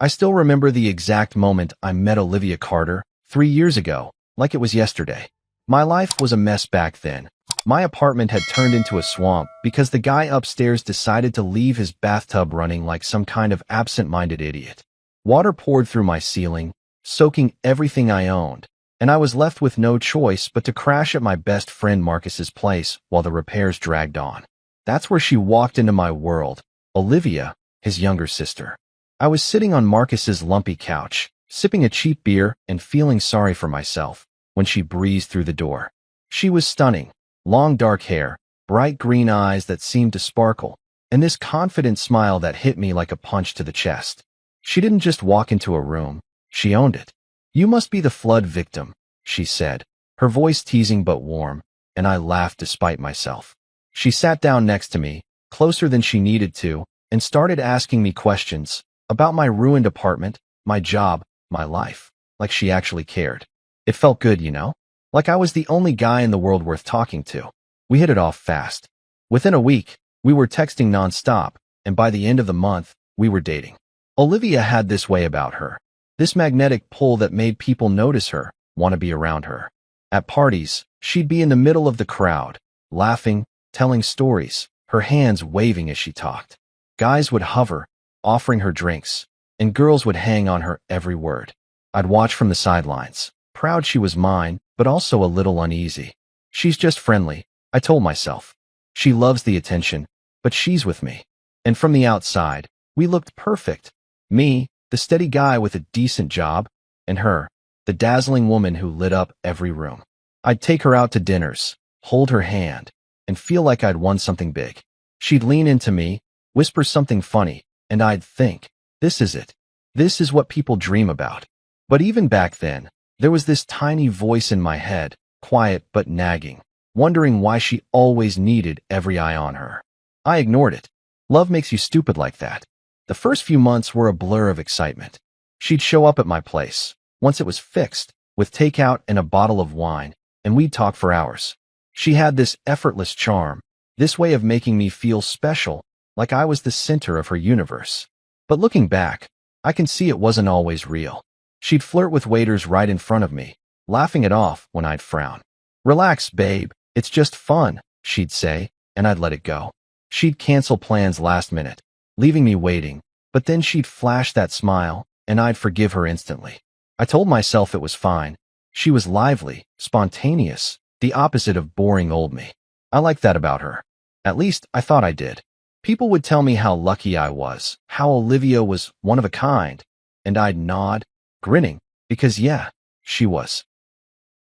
I still remember the exact moment I met Olivia Carter 3 years ago, like it was yesterday. My life was a mess back then. My apartment had turned into a swamp because the guy upstairs decided to leave his bathtub running like some kind of absent-minded idiot. Water poured through my ceiling, soaking everything I owned, and I was left with no choice but to crash at my best friend Marcus's place while the repairs dragged on. That's where she walked into my world, Olivia, his younger sister. I was sitting on Marcus's lumpy couch, sipping a cheap beer and feeling sorry for myself, when she breezed through the door. She was stunning. Long dark hair, bright green eyes that seemed to sparkle, and this confident smile that hit me like a punch to the chest. She didn't just walk into a room, she owned it. "You must be the flood victim," she said, her voice teasing but warm, and I laughed despite myself. She sat down next to me, closer than she needed to, and started asking me questions about my ruined apartment, my job, my life, like she actually cared. It felt good, you know? Like I was the only guy in the world worth talking to. We hit it off fast. Within a week, we were texting nonstop, and by the end of the month, we were dating. Olivia had this way about her. This magnetic pull that made people notice her, want to be around her. At parties, she'd be in the middle of the crowd, laughing, telling stories, her hands waving as she talked. Guys would hover, offering her drinks, and girls would hang on her every word. I'd watch from the sidelines, proud she was mine, but also a little uneasy. She's just friendly, I told myself. She loves the attention, but she's with me. And from the outside, we looked perfect. Me, the steady guy with a decent job, and her, the dazzling woman who lit up every room. I'd take her out to dinners, hold her hand, and feel like I'd won something big. She'd lean into me, whisper something funny, and I'd think, this is it. This is what people dream about. But even back then, there was this tiny voice in my head, quiet but nagging, wondering why she always needed every eye on her. I ignored it. Love makes you stupid like that. The first few months were a blur of excitement. She'd show up at my place, once it was fixed, with takeout and a bottle of wine, and we'd talk for hours. She had this effortless charm, this way of making me feel special, like I was the center of her universe. But looking back, I can see it wasn't always real. She'd flirt with waiters right in front of me, laughing it off when I'd frown. "Relax, babe, it's just fun," she'd say, and I'd let it go. She'd cancel plans last minute, leaving me waiting, but then she'd flash that smile, and I'd forgive her instantly. I told myself it was fine. She was lively, spontaneous, the opposite of boring old me. I liked that about her. At least, I thought I did. People would tell me how lucky I was, how Olivia was one of a kind, and I'd nod, grinning, because yeah, she was.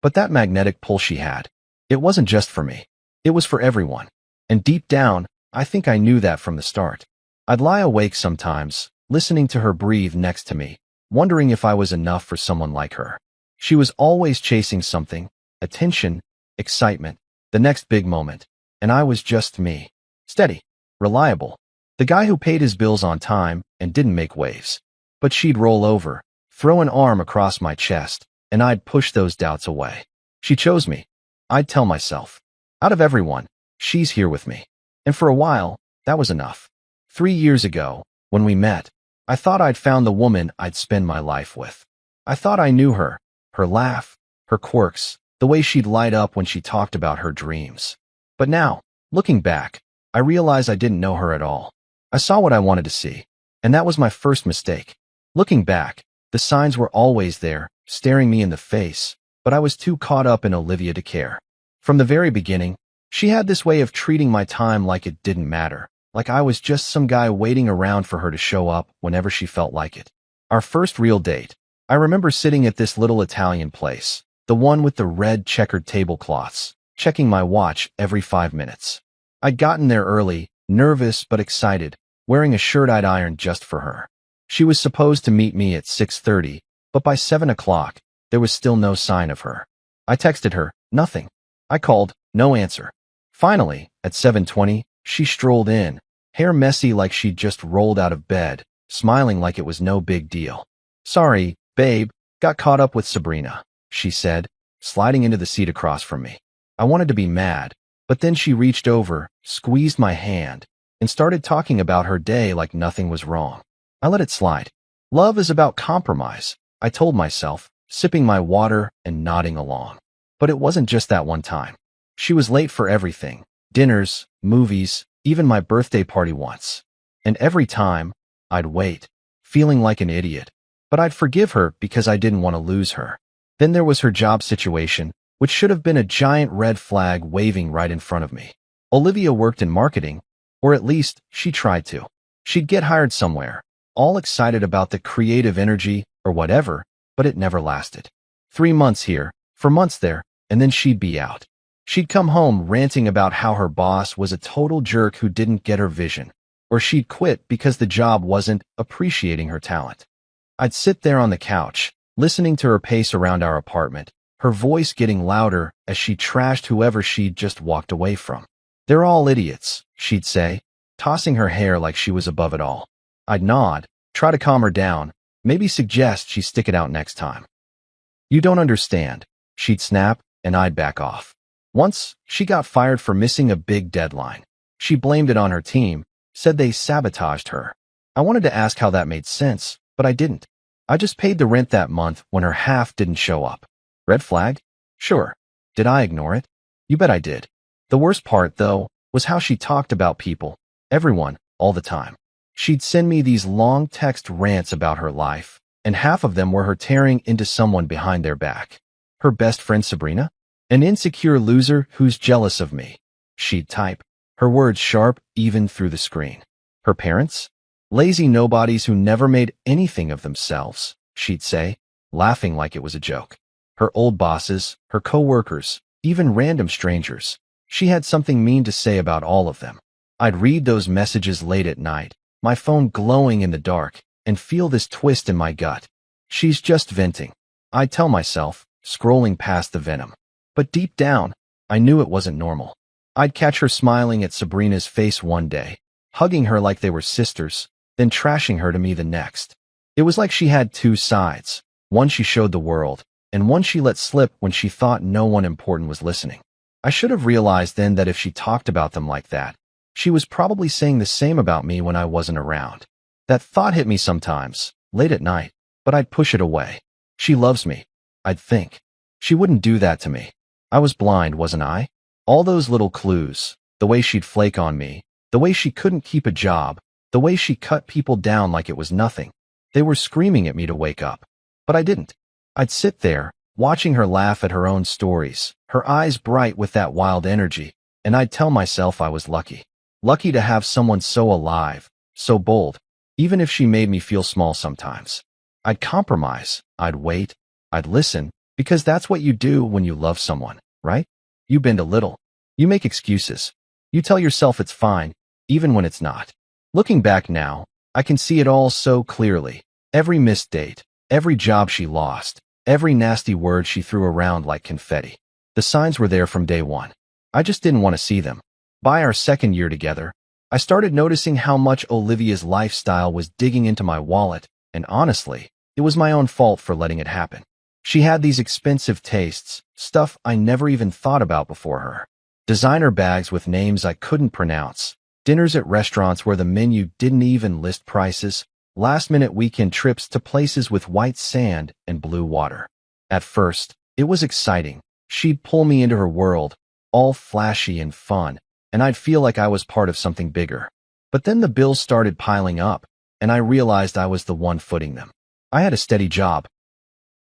But that magnetic pull she had, it wasn't just for me. It was for everyone. And deep down, I think I knew that from the start. I'd lie awake sometimes, listening to her breathe next to me, wondering if I was enough for someone like her. She was always chasing something, attention, excitement, the next big moment, and I was just me. Steady, reliable, the guy who paid his bills on time and didn't make waves. But she'd roll over, throw an arm across my chest, and I'd push those doubts away. She chose me. I'd tell myself. Out of everyone, she's here with me. And for a while, that was enough. 3 years ago, when we met, I thought I'd found the woman I'd spend my life with. I thought I knew her, her laugh, her quirks, the way she'd light up when she talked about her dreams. But now, looking back, I realize I didn't know her at all. I saw what I wanted to see, and that was my first mistake. Looking back, the signs were always there, staring me in the face, but I was too caught up in Olivia to care. From the very beginning, she had this way of treating my time like it didn't matter, like I was just some guy waiting around for her to show up whenever she felt like it. Our first real date, I remember sitting at this little Italian place, the one with the red checkered tablecloths, checking my watch every 5 minutes. I'd gotten there early, nervous but excited, wearing a shirt I'd ironed just for her. She was supposed to meet me at 6:30, but by 7 o'clock, there was still no sign of her. I texted her, nothing. I called, no answer. Finally, at 7:20, she strolled in, hair messy like she'd just rolled out of bed, smiling like it was no big deal. "Sorry, babe, got caught up with Sabrina," she said, sliding into the seat across from me. I wanted to be mad, but then she reached over, squeezed my hand, and started talking about her day like nothing was wrong. I let it slide. Love is about compromise, I told myself, sipping my water and nodding along. But it wasn't just that one time. She was late for everything. Dinners, movies, even my birthday party once. And every time, I'd wait, feeling like an idiot. But I'd forgive her because I didn't want to lose her. Then there was her job situation, which should have been a giant red flag waving right in front of me. Olivia worked in marketing, or at least she tried to. She'd get hired somewhere, all excited about the creative energy or whatever, but it never lasted. 3 months here, 4 months there, and then she'd be out. She'd come home ranting about how her boss was a total jerk who didn't get her vision, or she'd quit because the job wasn't appreciating her talent. I'd sit there on the couch, listening to her pace around our apartment, her voice getting louder as she trashed whoever she'd just walked away from. "They're all idiots," she'd say, tossing her hair like she was above it all. I'd nod, try to calm her down, maybe suggest she stick it out next time. "You don't understand," she'd snap, and I'd back off. Once, she got fired for missing a big deadline. She blamed it on her team, said they sabotaged her. I wanted to ask how that made sense, but I didn't. I just paid the rent that month when her half didn't show up. Red flag? Sure. Did I ignore it? You bet I did. The worst part, though, was how she talked about people, everyone, all the time. She'd send me these long text rants about her life, and half of them were her tearing into someone behind their back. Her best friend Sabrina? An insecure loser who's jealous of me. She'd type, her words sharp even through the screen. Her parents? Lazy nobodies who never made anything of themselves, she'd say, laughing like it was a joke. Her old bosses, her co-workers, even random strangers. She had something mean to say about all of them. I'd read those messages late at night, my phone glowing in the dark, and feel this twist in my gut. She's just venting, I'd tell myself, scrolling past the venom. But deep down, I knew it wasn't normal. I'd catch her smiling at Sabrina's face one day, hugging her like they were sisters, then trashing her to me the next. It was like she had two sides, one she showed the world, and one she let slip when she thought no one important was listening. I should have realized then that if she talked about them like that, she was probably saying the same about me when I wasn't around. That thought hit me sometimes, late at night, but I'd push it away. She loves me, I'd think. She wouldn't do that to me. I was blind, wasn't I? All those little clues, the way she'd flake on me, the way she couldn't keep a job, the way she cut people down like it was nothing. They were screaming at me to wake up. But I didn't. I'd sit there, watching her laugh at her own stories, her eyes bright with that wild energy, and I'd tell myself I was lucky. Lucky to have someone so alive, so bold, even if she made me feel small sometimes. I'd compromise, I'd wait, I'd listen, because that's what you do when you love someone, right? You bend a little. You make excuses. You tell yourself it's fine, even when it's not. Looking back now, I can see it all so clearly. Every missed date, every job she lost, every nasty word she threw around like confetti. The signs were there from day one. I just didn't want to see them. By our second year together, I started noticing how much Olivia's lifestyle was digging into my wallet, and honestly, it was my own fault for letting it happen. She had these expensive tastes, stuff I never even thought about before her. Designer bags with names I couldn't pronounce, dinners at restaurants where the menu didn't even list prices, last-minute weekend trips to places with white sand and blue water. At first, it was exciting. She'd pull me into her world, all flashy and fun, and I'd feel like I was part of something bigger. But then the bills started piling up, and I realized I was the one footing them. I had a steady job.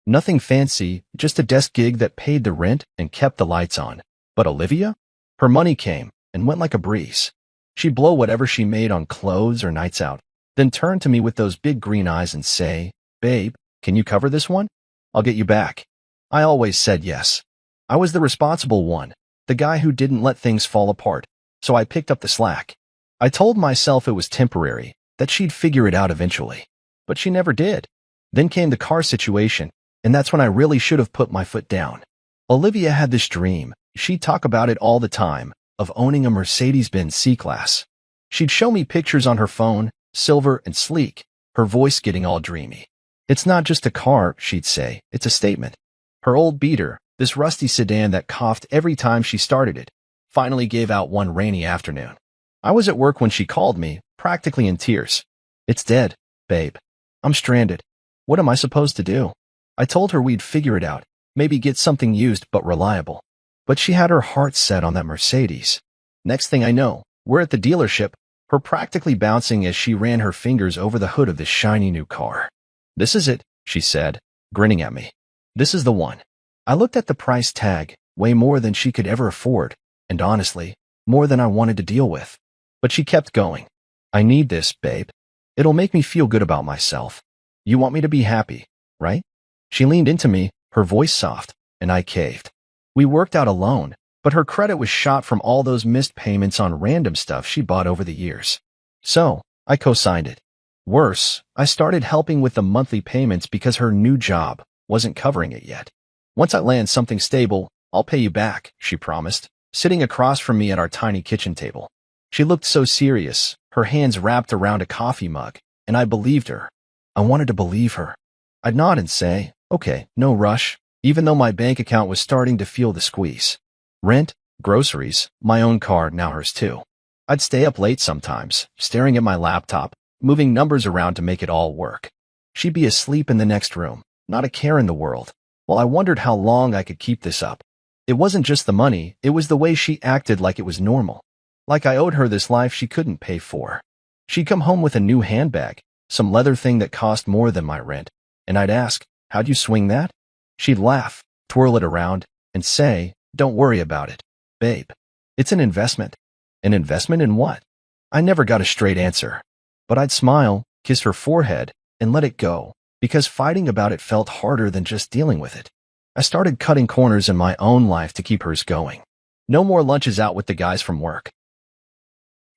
Nothing fancy, just a desk gig that paid the rent and kept the lights on. But Olivia? Her money came and went like a breeze. She'd blow whatever she made on clothes or nights out, then turn to me with those big green eyes and say, "Babe, can you cover this one? I'll get you back." I always said yes. I was the responsible one, the guy who didn't let things fall apart, so I picked up the slack. I told myself it was temporary, that she'd figure it out eventually. But she never did. Then came the car situation, and that's when I really should have put my foot down. Olivia had this dream, she'd talk about it all the time, of owning a Mercedes-Benz C-Class. She'd show me pictures on her phone, silver and sleek, her voice getting all dreamy. "It's not just a car," she'd say, "it's a statement." Her old Beater, this rusty sedan that coughed every time she started it, finally gave out one rainy afternoon. I was at work when she called me, practically in tears. "It's dead, babe." I'm stranded. What am I supposed to do? I told her we'd figure it out, maybe get something used but reliable. But she had her heart set on that Mercedes. Next thing I know, we're at the dealership, her practically bouncing as she ran her fingers over the hood of this shiny new car. This is it, she said, grinning at me. This is the one. I looked at the price tag, way more than she could ever afford, and honestly, more than I wanted to deal with. But she kept going. I need this, babe. It'll make me feel good about myself. You want me to be happy, right? She leaned into me, her voice soft, and I caved. We worked out a loan, but her credit was shot from all those missed payments on random stuff she bought over the years. So, I co-signed it. Worse, I started helping with the monthly payments because her new job wasn't covering it yet. Once I land something stable, I'll pay you back, she promised, sitting across from me at our tiny kitchen table. She looked so serious, her hands wrapped around a coffee mug, and I believed her. I wanted to believe her. I'd nod and say, okay, no rush, even though my bank account was starting to feel the squeeze. Rent, groceries, my own car, now hers too. I'd stay up late sometimes, staring at my laptop, moving numbers around to make it all work. She'd be asleep in the next room, not a care in the world, while I wondered how long I could keep this up. It wasn't just the money, it was the way she acted like it was normal. Like I owed her this life she couldn't pay for. She'd come home with a new handbag, some leather thing that cost more than my rent, and I'd ask, how'd you swing that? She'd laugh, twirl it around, and say, don't worry about it, babe. It's an investment. An investment in what? I never got a straight answer. But I'd smile, kiss her forehead, and let it go, because fighting about it felt harder than just dealing with it. I started cutting corners in my own life to keep hers going. No more lunches out with the guys from work.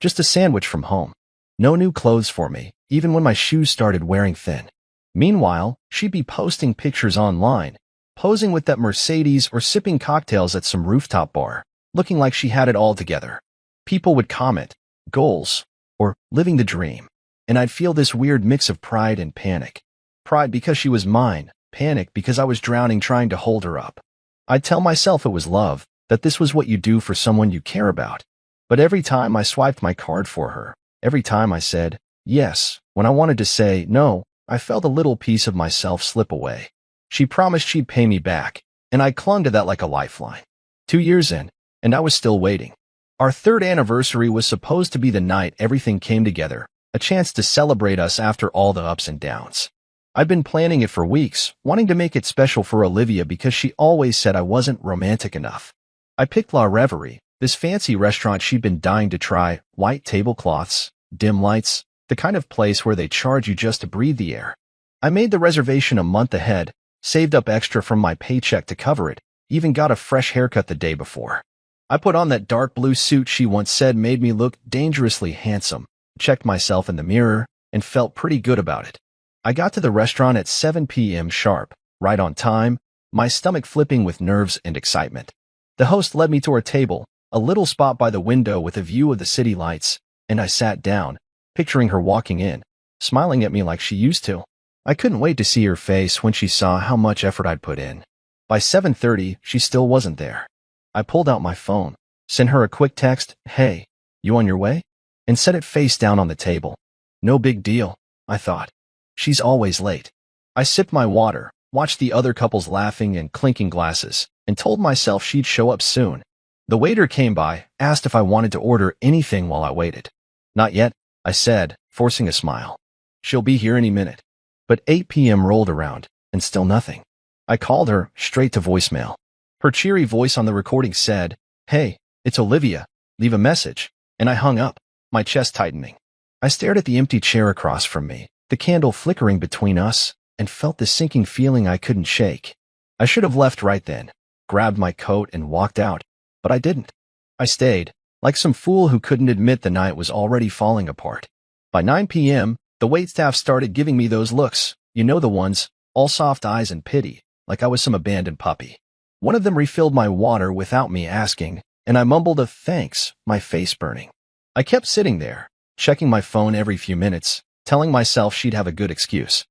Just a sandwich from home. No new clothes for me, even when my shoes started wearing thin. Meanwhile, she'd be posting pictures online, posing with that Mercedes or sipping cocktails at some rooftop bar, looking like she had it all together. People would comment, goals, or living the dream, and I'd feel this weird mix of pride and panic. Pride because she was mine, panic because I was drowning trying to hold her up. I'd tell myself it was love, that this was what you do for someone you care about. But every time I swiped my card for her, every time I said yes, when I wanted to say no, I felt a little piece of myself slip away. She promised she'd pay me back, and I clung to that like a lifeline. 2 years in, and I was still waiting. Our third anniversary was supposed to be the night everything came together, a chance to celebrate us after all the ups and downs. I'd been planning it for weeks, wanting to make it special for Olivia because she always said I wasn't romantic enough. I picked La Reverie, this fancy restaurant she'd been dying to try, white tablecloths, dim lights, the kind of place where they charge you just to breathe the air. I made the reservation a month ahead, saved up extra from my paycheck to cover it, even got a fresh haircut the day before. I put on that dark blue suit she once said made me look dangerously handsome, checked myself in the mirror, and felt pretty good about it. I got to the restaurant at 7 p.m. sharp, right on time, my stomach flipping with nerves and excitement. The host led me to our table, a little spot by the window with a view of the city lights, and I sat down, picturing her walking in, smiling at me like she used to. I couldn't wait to see her face when she saw how much effort I'd put in. By 7:30, she still wasn't there. I pulled out my phone, sent her a quick text, hey, you on your way? And set it face down on the table. No big deal, I thought. She's always late. I sipped my water, watched the other couples laughing and clinking glasses, and told myself she'd show up soon. The waiter came by, asked if I wanted to order anything while I waited. Not yet, I said, forcing a smile. She'll be here any minute. But 8 p.m. rolled around, and still nothing. I called her, straight to voicemail. Her cheery voice on the recording said, hey, it's Olivia, leave a message, and I hung up, my chest tightening. I stared at the empty chair across from me, the candle flickering between us, and felt the sinking feeling I couldn't shake. I should have left right then, grabbed my coat and walked out, but I didn't. I stayed, like some fool who couldn't admit the night was already falling apart. By 9 p.m., the waitstaff started giving me those looks, you know the ones, all soft eyes and pity, like I was some abandoned puppy. One of them refilled my water without me asking, and I mumbled a thanks, my face burning. I kept sitting there, checking my phone every few minutes, telling myself she'd have a good excuse.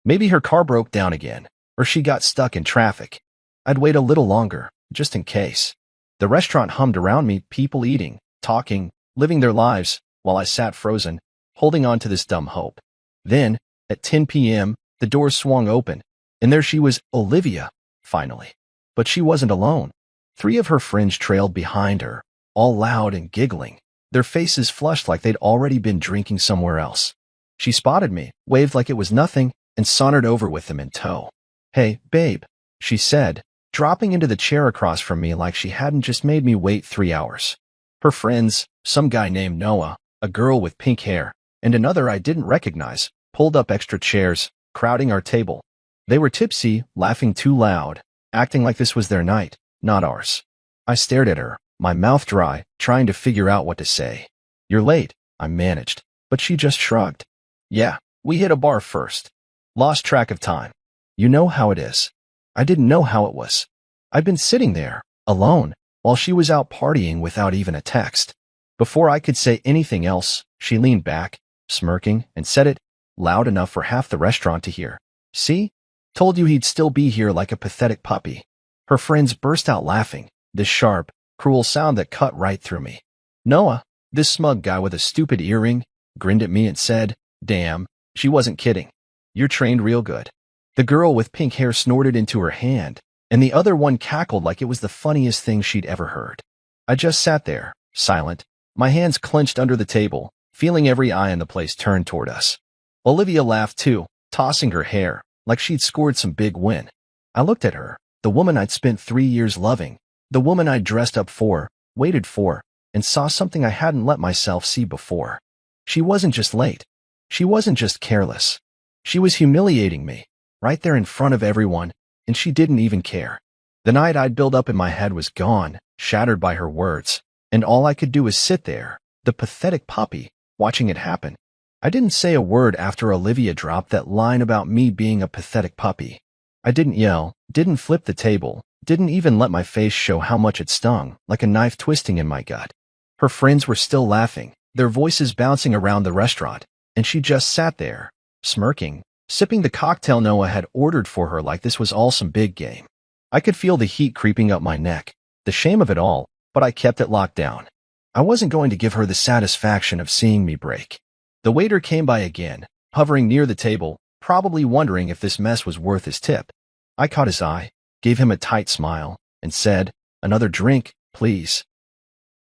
Maybe her car broke down again, or she got stuck in traffic. I'd wait a little longer, just in case. The restaurant hummed around me, people eating, talking, living their lives, while I sat frozen, holding on to this dumb hope. Then, At 10 p.m., the doors swung open, and there she was, Olivia, finally. But she wasn't alone. 3 of her friends trailed behind her, all loud and giggling, their faces flushed like they'd already been drinking somewhere else. She spotted me, waved like it was nothing, and sauntered over with them in tow. "Hey, babe," she said, dropping into the chair across from me like she hadn't just made me wait 3 hours. Her friends, some guy named Noah, a girl with pink hair, and another I didn't recognize, pulled up extra chairs, crowding our table. They were tipsy, laughing too loud, acting like this was their night, not ours. I stared at her, my mouth dry, trying to figure out what to say. "You're late," I managed, but she just shrugged. "Yeah, we hit a bar first. Lost track of time. You know how it is." I didn't know how it was. I'd been sitting there, alone, while she was out partying without even a text. Before I could say anything else, she leaned back, smirking, and said it, loud enough for half the restaurant to hear. "See? Told you he'd still be here like a pathetic puppy." Her friends burst out laughing, this sharp, cruel sound that cut right through me. Noah, this smug guy with a stupid earring, grinned at me and said, "Damn, she wasn't kidding. You're trained real good." The girl with pink hair snorted into her hand, and the other one cackled like it was the funniest thing she'd ever heard. I just sat there, silent, my hands clenched under the table, feeling every eye in the place turned toward us. Olivia laughed too, tossing her hair, like she'd scored some big win. I looked at her, the woman I'd spent 3 years loving, the woman I'd dressed up for, waited for, and saw something I hadn't let myself see before. She wasn't just late. She wasn't just careless. She was humiliating me, right there in front of everyone, and she didn't even care. The night I'd built up in my head was gone, shattered by her words, and all I could do was sit there, the pathetic puppy, watching it happen. I didn't say a word after Olivia dropped that line about me being a pathetic puppy. I didn't yell, didn't flip the table, didn't even let my face show how much it stung, like a knife twisting in my gut. Her friends were still laughing, their voices bouncing around the restaurant, and she just sat there, smirking, sipping the cocktail Noah had ordered for her like this was all some big game. I could feel the heat creeping up my neck, the shame of it all, but I kept it locked down. I wasn't going to give her the satisfaction of seeing me break. The waiter came by again, hovering near the table, probably wondering if this mess was worth his tip. I caught his eye, gave him a tight smile, and said, "Another drink, please."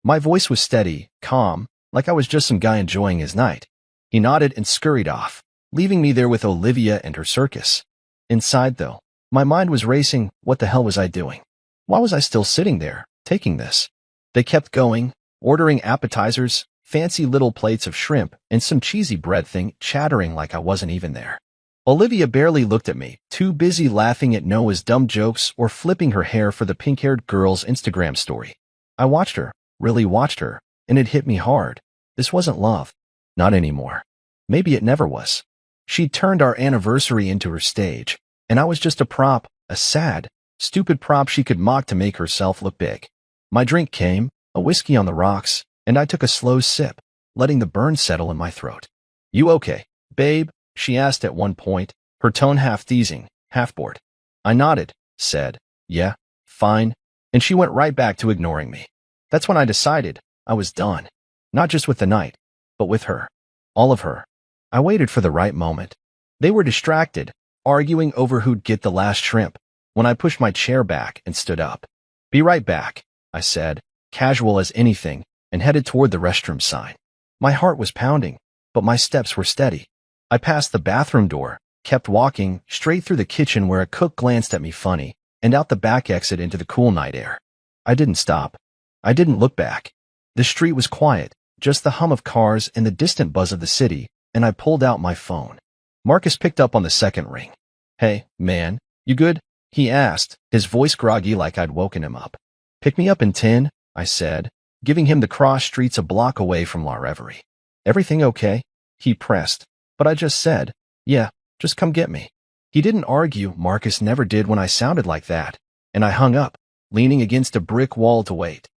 My voice was steady, calm, like I was just some guy enjoying his night. He nodded and scurried off, leaving me there with Olivia and her circus. Inside, though, my mind was racing. What the hell was I doing? Why was I still sitting there, taking this? They kept going, ordering appetizers, fancy little plates of shrimp, and some cheesy bread thing, chattering like I wasn't even there. Olivia barely looked at me, too busy laughing at Noah's dumb jokes or flipping her hair for the pink-haired girl's Instagram story. I watched her, really watched her, and it hit me hard. This wasn't love. Not anymore. Maybe it never was. She'd turned our anniversary into her stage, and I was just a prop, a sad, stupid prop she could mock to make herself look big. My drink came, a whiskey on the rocks, and I took a slow sip, letting the burn settle in my throat. "You okay, babe?" she asked at one point, her tone half teasing, half bored. I nodded, said, "Yeah, fine," and she went right back to ignoring me. That's when I decided I was done. Not just with the night, but with her. All of her. I waited for the right moment. They were distracted, arguing over who'd get the last shrimp, when I pushed my chair back and stood up. "Be right back," I said, casual as anything, and headed toward the restroom sign. My heart was pounding, but my steps were steady. I passed the bathroom door, kept walking, straight through the kitchen where a cook glanced at me funny, and out the back exit into the cool night air. I didn't stop. I didn't look back. The street was quiet, just the hum of cars and the distant buzz of the city, and I pulled out my phone. Marcus picked up on the second ring. "Hey, man, you good?" he asked, his voice groggy like I'd woken him up. "Pick me up in 10, I said, giving him the cross streets a block away from La Reverie. "Everything okay?" he pressed, but I just said, "Yeah, just come get me." He didn't argue. Marcus never did when I sounded like that, and I hung up, leaning against a brick wall to wait.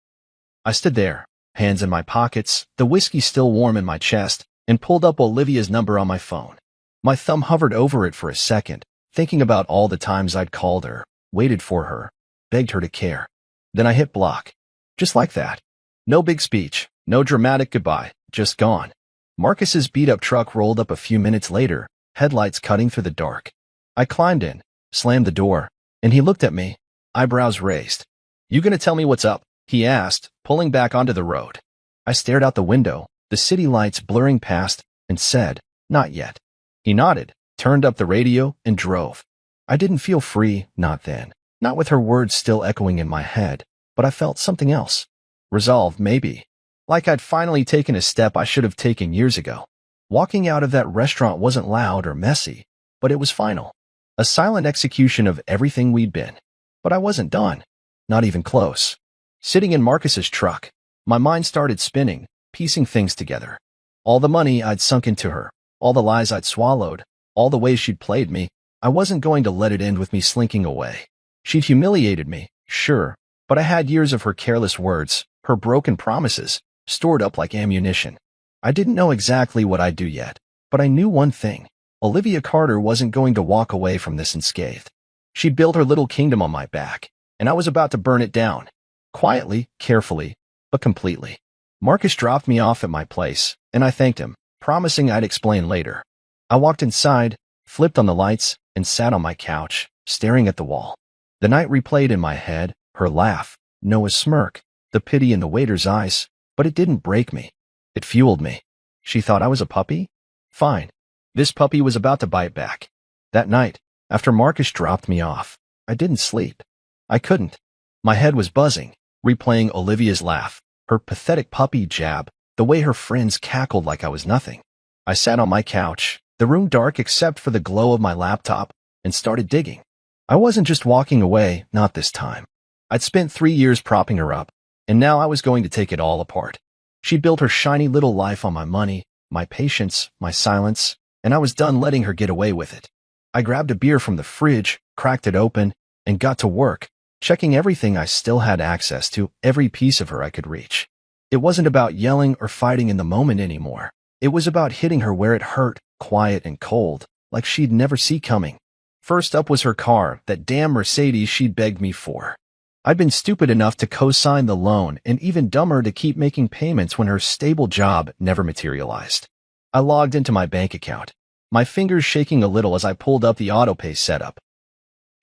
I stood there, hands in my pockets, the whiskey still warm in my chest, and pulled up Olivia's number on my phone. My thumb hovered over it for a second, thinking about all the times I'd called her, waited for her, begged her to care. Then I hit block. Just like that. No big speech, no dramatic goodbye, just gone. Marcus's beat-up truck rolled up a few minutes later, headlights cutting through the dark. I climbed in, slammed the door, and he looked at me, eyebrows raised. "You gonna tell me what's up?" he asked, pulling back onto the road. I stared out the window, the city lights blurring past, and said, "Not yet." He nodded, turned up the radio, and drove. I didn't feel free, not then. Not with her words still echoing in my head, but I felt something else. Resolve, maybe. Like I'd finally taken a step I should have taken years ago. Walking out of that restaurant wasn't loud or messy, but it was final. A silent execution of everything we'd been. But I wasn't done. Not even close. Sitting in Marcus's truck, my mind started spinning, piecing things together. All the money I'd sunk into her, all the lies I'd swallowed, all the ways she'd played me, I wasn't going to let it end with me slinking away. She'd humiliated me, sure, but I had years of her careless words, her broken promises, stored up like ammunition. I didn't know exactly what I'd do yet, but I knew one thing. Olivia Carter wasn't going to walk away from this unscathed. She'd built her little kingdom on my back, and I was about to burn it down. Quietly, carefully, but completely. Marcus dropped me off at my place, and I thanked him, promising I'd explain later. I walked inside, flipped on the lights, and sat on my couch, staring at the wall. The night replayed in my head, her laugh, Noah's smirk, the pity in the waiter's eyes, but it didn't break me. It fueled me. She thought I was a puppy? Fine. This puppy was about to bite back. That night, after Marcus dropped me off, I didn't sleep. I couldn't. My head was buzzing, replaying Olivia's laugh, her pathetic puppy jab, the way her friends cackled like I was nothing. I sat on my couch, the room dark except for the glow of my laptop, and started digging. I wasn't just walking away, not this time. I'd spent 3 years propping her up, and now I was going to take it all apart. She'd built her shiny little life on my money, my patience, my silence, and I was done letting her get away with it. I grabbed a beer from the fridge, cracked it open, and got to work, checking everything I still had access to, every piece of her I could reach. It wasn't about yelling or fighting in the moment anymore. It was about hitting her where it hurt, quiet and cold, like she'd never see coming. First up was her car, that damn Mercedes she'd begged me for. I'd been stupid enough to co-sign the loan and even dumber to keep making payments when her stable job never materialized. I logged into my bank account, my fingers shaking a little as I pulled up the autopay setup.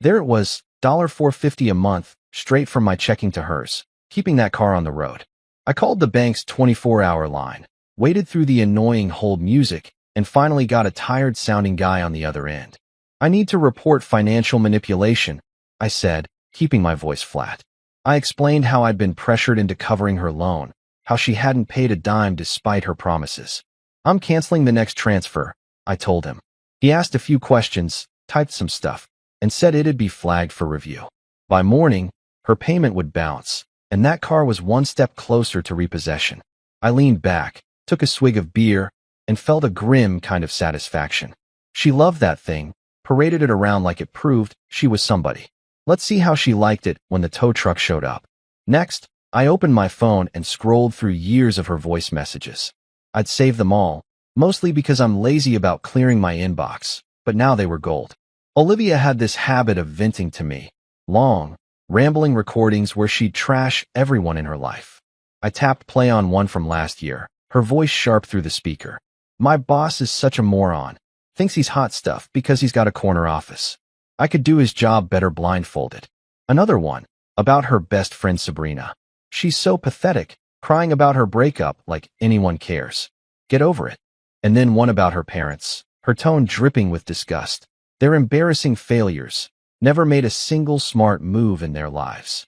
There it was, $4.50 a month, straight from my checking to hers, keeping that car on the road. I called the bank's 24-hour line, waited through the annoying hold music, and finally got a tired-sounding guy on the other end. "I need to report financial manipulation," I said, keeping my voice flat. I explained how I'd been pressured into covering her loan, how she hadn't paid a dime despite her promises. "I'm canceling the next transfer," I told him. He asked a few questions, typed some stuff, and said it'd be flagged for review. By morning, her payment would bounce, and that car was one step closer to repossession. I leaned back, took a swig of beer, and felt a grim kind of satisfaction. She loved that thing, paraded it around like it proved she was somebody. Let's see how she liked it when the tow truck showed up. Next, I opened my phone and scrolled through years of her voice messages. I'd saved them all, mostly because I'm lazy about clearing my inbox, but now they were gold. Olivia had this habit of venting to me, long, rambling recordings where she'd trash everyone in her life. I tapped play on one from last year, her voice sharp through the speaker. "My boss is such a moron. Thinks he's hot stuff because he's got a corner office. I could do his job better blindfolded." Another one, about her best friend Sabrina. "She's so pathetic, crying about her breakup like anyone cares. Get over it." And then one about her parents, her tone dripping with disgust. They're embarrassing failures, never made a single smart move in their lives.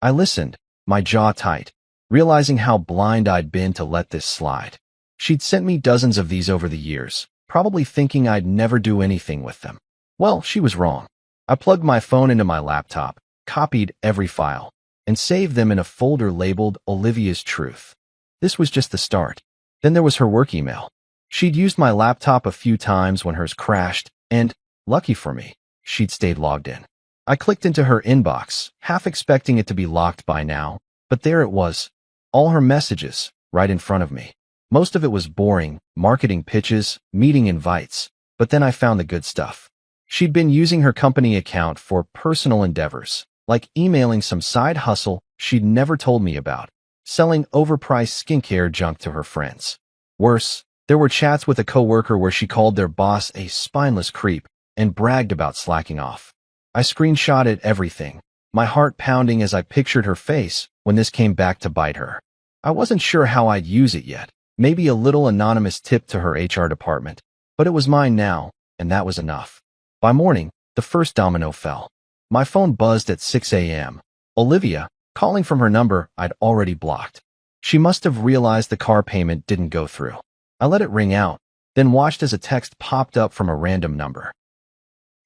I listened, my jaw tight, realizing how blind I'd been to let this slide. She'd sent me dozens of these over the years, probably thinking I'd never do anything with them. Well, she was wrong. I plugged my phone into my laptop, copied every file, and saved them in a folder labeled Olivia's Truth. This was just the start. Then there was her work email. She'd used my laptop a few times when hers crashed, and, lucky for me, she'd stayed logged in. I clicked into her inbox, half expecting it to be locked by now, but there it was. All her messages, right in front of me. Most of it was boring, marketing pitches, meeting invites, but then I found the good stuff. She'd been using her company account for personal endeavors, like emailing some side hustle she'd never told me about, selling overpriced skincare junk to her friends. Worse, There were chats with a coworker where she called their boss a spineless creep and bragged about slacking off. I screenshotted everything, my heart pounding as I pictured her face when this came back to bite her. I wasn't sure how I'd use it yet, maybe a little anonymous tip to her HR department, but it was mine now, and that was enough. By morning, the first domino fell. My phone buzzed at 6 a.m. Olivia, calling from her number I'd already blocked. She must have realized the car payment didn't go through. I let it ring out, then watched as a text popped up from a random number.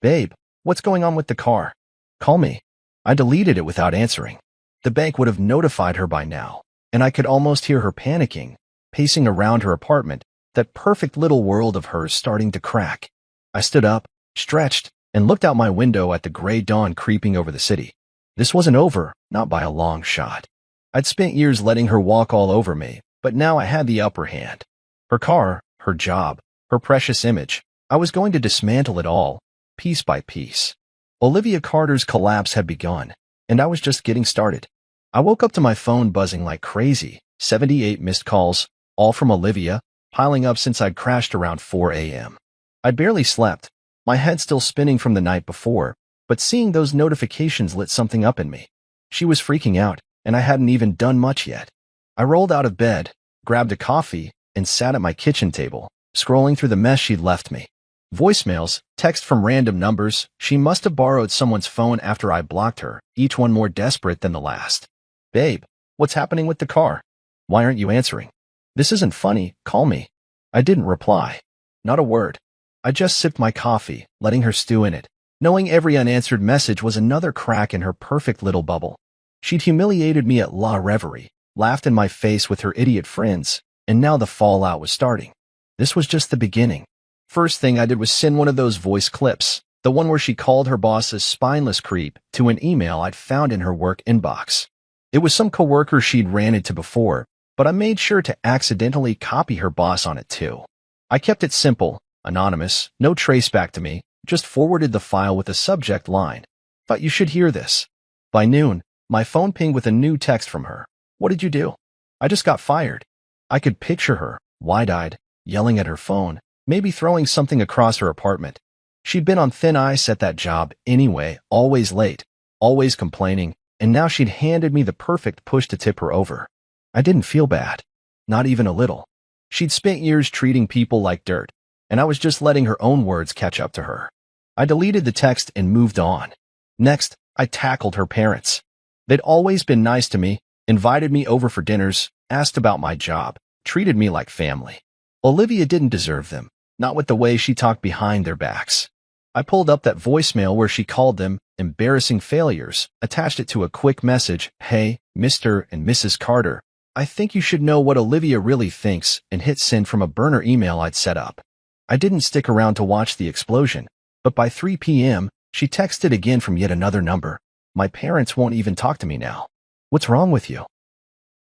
"Babe, what's going on with the car? Call me." I deleted it without answering. The bank would have notified her by now, and I could almost hear her panicking, pacing around her apartment, that perfect little world of hers starting to crack. I stood up, stretched, and looked out my window at the gray dawn creeping over the city. This wasn't over, not by a long shot. I'd spent years letting her walk all over me, but now I had the upper hand. Her car, her job, her precious image. I was going to dismantle it all, piece by piece. Olivia Carter's collapse had begun, and I was just getting started. I woke up to my phone buzzing like crazy, 78 missed calls, all from Olivia, piling up since I'd crashed around 4 a.m. I'd barely slept, my head still spinning from the night before, but seeing those notifications lit something up in me. She was freaking out, and I hadn't even done much yet. I rolled out of bed, grabbed a coffee, and sat at my kitchen table, scrolling through the mess she'd left me. Voicemails, text from random numbers. She must have borrowed someone's phone after I blocked her, each one more desperate than the last. "Babe, what's happening with the car? Why aren't you answering? This isn't funny, call me." I didn't reply. Not a word. I just sipped my coffee, letting her stew in it, knowing every unanswered message was another crack in her perfect little bubble. She'd humiliated me at La Reverie, laughed in my face with her idiot friends, and now the fallout was starting. This was just the beginning. First thing I did was send one of those voice clips, the one where she called her boss a spineless creep, to an email I'd found in her work inbox. It was some coworker she'd ran into before, but I made sure to accidentally copy her boss on it too. I kept it simple, anonymous, no trace back to me, just forwarded the file with a subject line. "Thought you should hear this." By noon, my phone pinged with a new text from her. "What did you do?" "I just got fired." I could picture her, wide-eyed, yelling at her phone, maybe throwing something across her apartment. She'd been on thin ice at that job anyway, always late, always complaining, and now she'd handed me the perfect push to tip her over. I didn't feel bad. Not even a little. She'd spent years treating people like dirt, and I was just letting her own words catch up to her. I deleted the text and moved on. Next, I tackled her parents. They'd always been nice to me, invited me over for dinners, asked about my job, treated me like family. Olivia didn't deserve them, not with the way she talked behind their backs. I pulled up that voicemail where she called them embarrassing failures, attached it to a quick message. "Hey, Mr. and Mrs. Carter, I think you should know what Olivia really thinks," and hit send from a burner email I'd set up. I didn't stick around to watch the explosion, but by 3 p.m., she texted again from yet another number. "My parents won't even talk to me now. What's wrong with you?"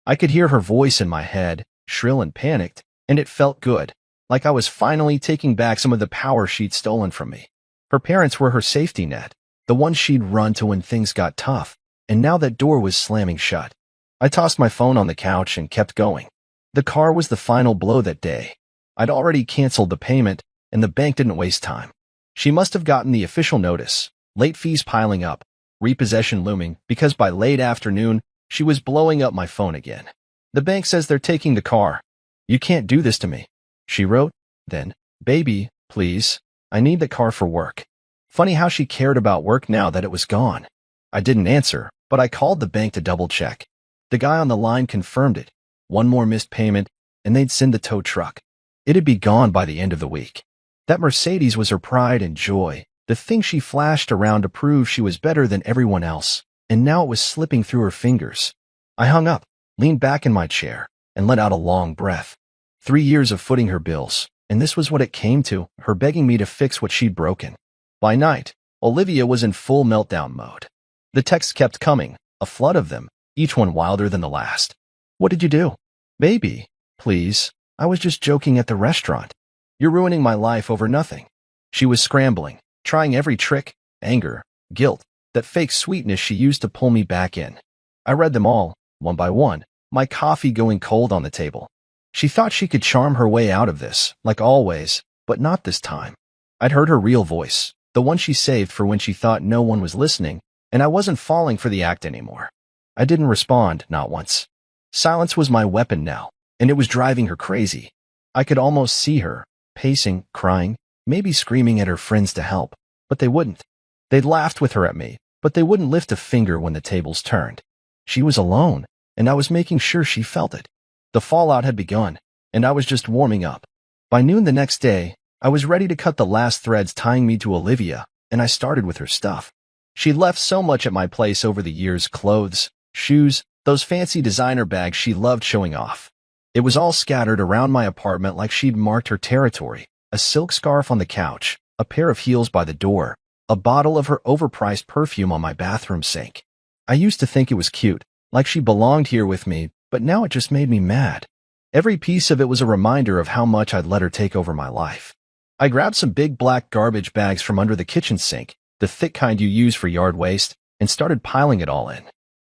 I could hear her voice in my head, shrill and panicked, and it felt good, like I was finally taking back some of the power she'd stolen from me. Her parents were her safety net, the ones she'd run to when things got tough, and now that door was slamming shut. I tossed my phone on the couch and kept going. The car was the final blow that day. I'd already canceled the payment, and the bank didn't waste time. She must have gotten the official notice, late fees piling up, repossession looming, because by late afternoon, she was blowing up my phone again. "The bank says they're taking the car. You can't do this to me," she wrote. Then, "Baby, please, I need the car for work." Funny how she cared about work now that it was gone. I didn't answer, but I called the bank to double-check. The guy on the line confirmed it. One more missed payment, and they'd send the tow truck. It'd be gone by the end of the week. That Mercedes was her pride and joy, the thing she flashed around to prove she was better than everyone else, and now it was slipping through her fingers. I hung up, leaned back in my chair, and let out a long breath. 3 years of footing her bills, and this was what it came to, her begging me to fix what she'd broken. By night, Olivia was in full meltdown mode. The texts kept coming, a flood of them, each one wilder than the last. "What did you do?" "Baby, please, I was just joking at the restaurant. You're ruining my life over nothing." She was scrambling, trying every trick, anger, guilt, that fake sweetness she used to pull me back in. I read them all, one by one, my coffee going cold on the table. She thought she could charm her way out of this, like always, but not this time. I'd heard her real voice, the one she saved for when she thought no one was listening, and I wasn't falling for the act anymore. I didn't respond, not once. Silence was my weapon now, and it was driving her crazy. I could almost see her, pacing, crying, maybe screaming at her friends to help, but they wouldn't. They'd laughed with her at me, but they wouldn't lift a finger when the tables turned. She was alone, and I was making sure she felt it. The fallout had begun, and I was just warming up. By noon the next day, I was ready to cut the last threads tying me to Olivia, and I started with her stuff. She'd left so much at my place over the years: clothes, shoes, those fancy designer bags she loved showing off. It was all scattered around my apartment like she'd marked her territory: a silk scarf on the couch, a pair of heels by the door, a bottle of her overpriced perfume on my bathroom sink. I used to think it was cute, like she belonged here with me, but now it just made me mad. Every piece of it was a reminder of how much I'd let her take over my life. I grabbed some big black garbage bags from under the kitchen sink, the thick kind you use for yard waste, and started piling it all in.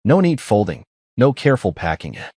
No neat folding, no careful packing it.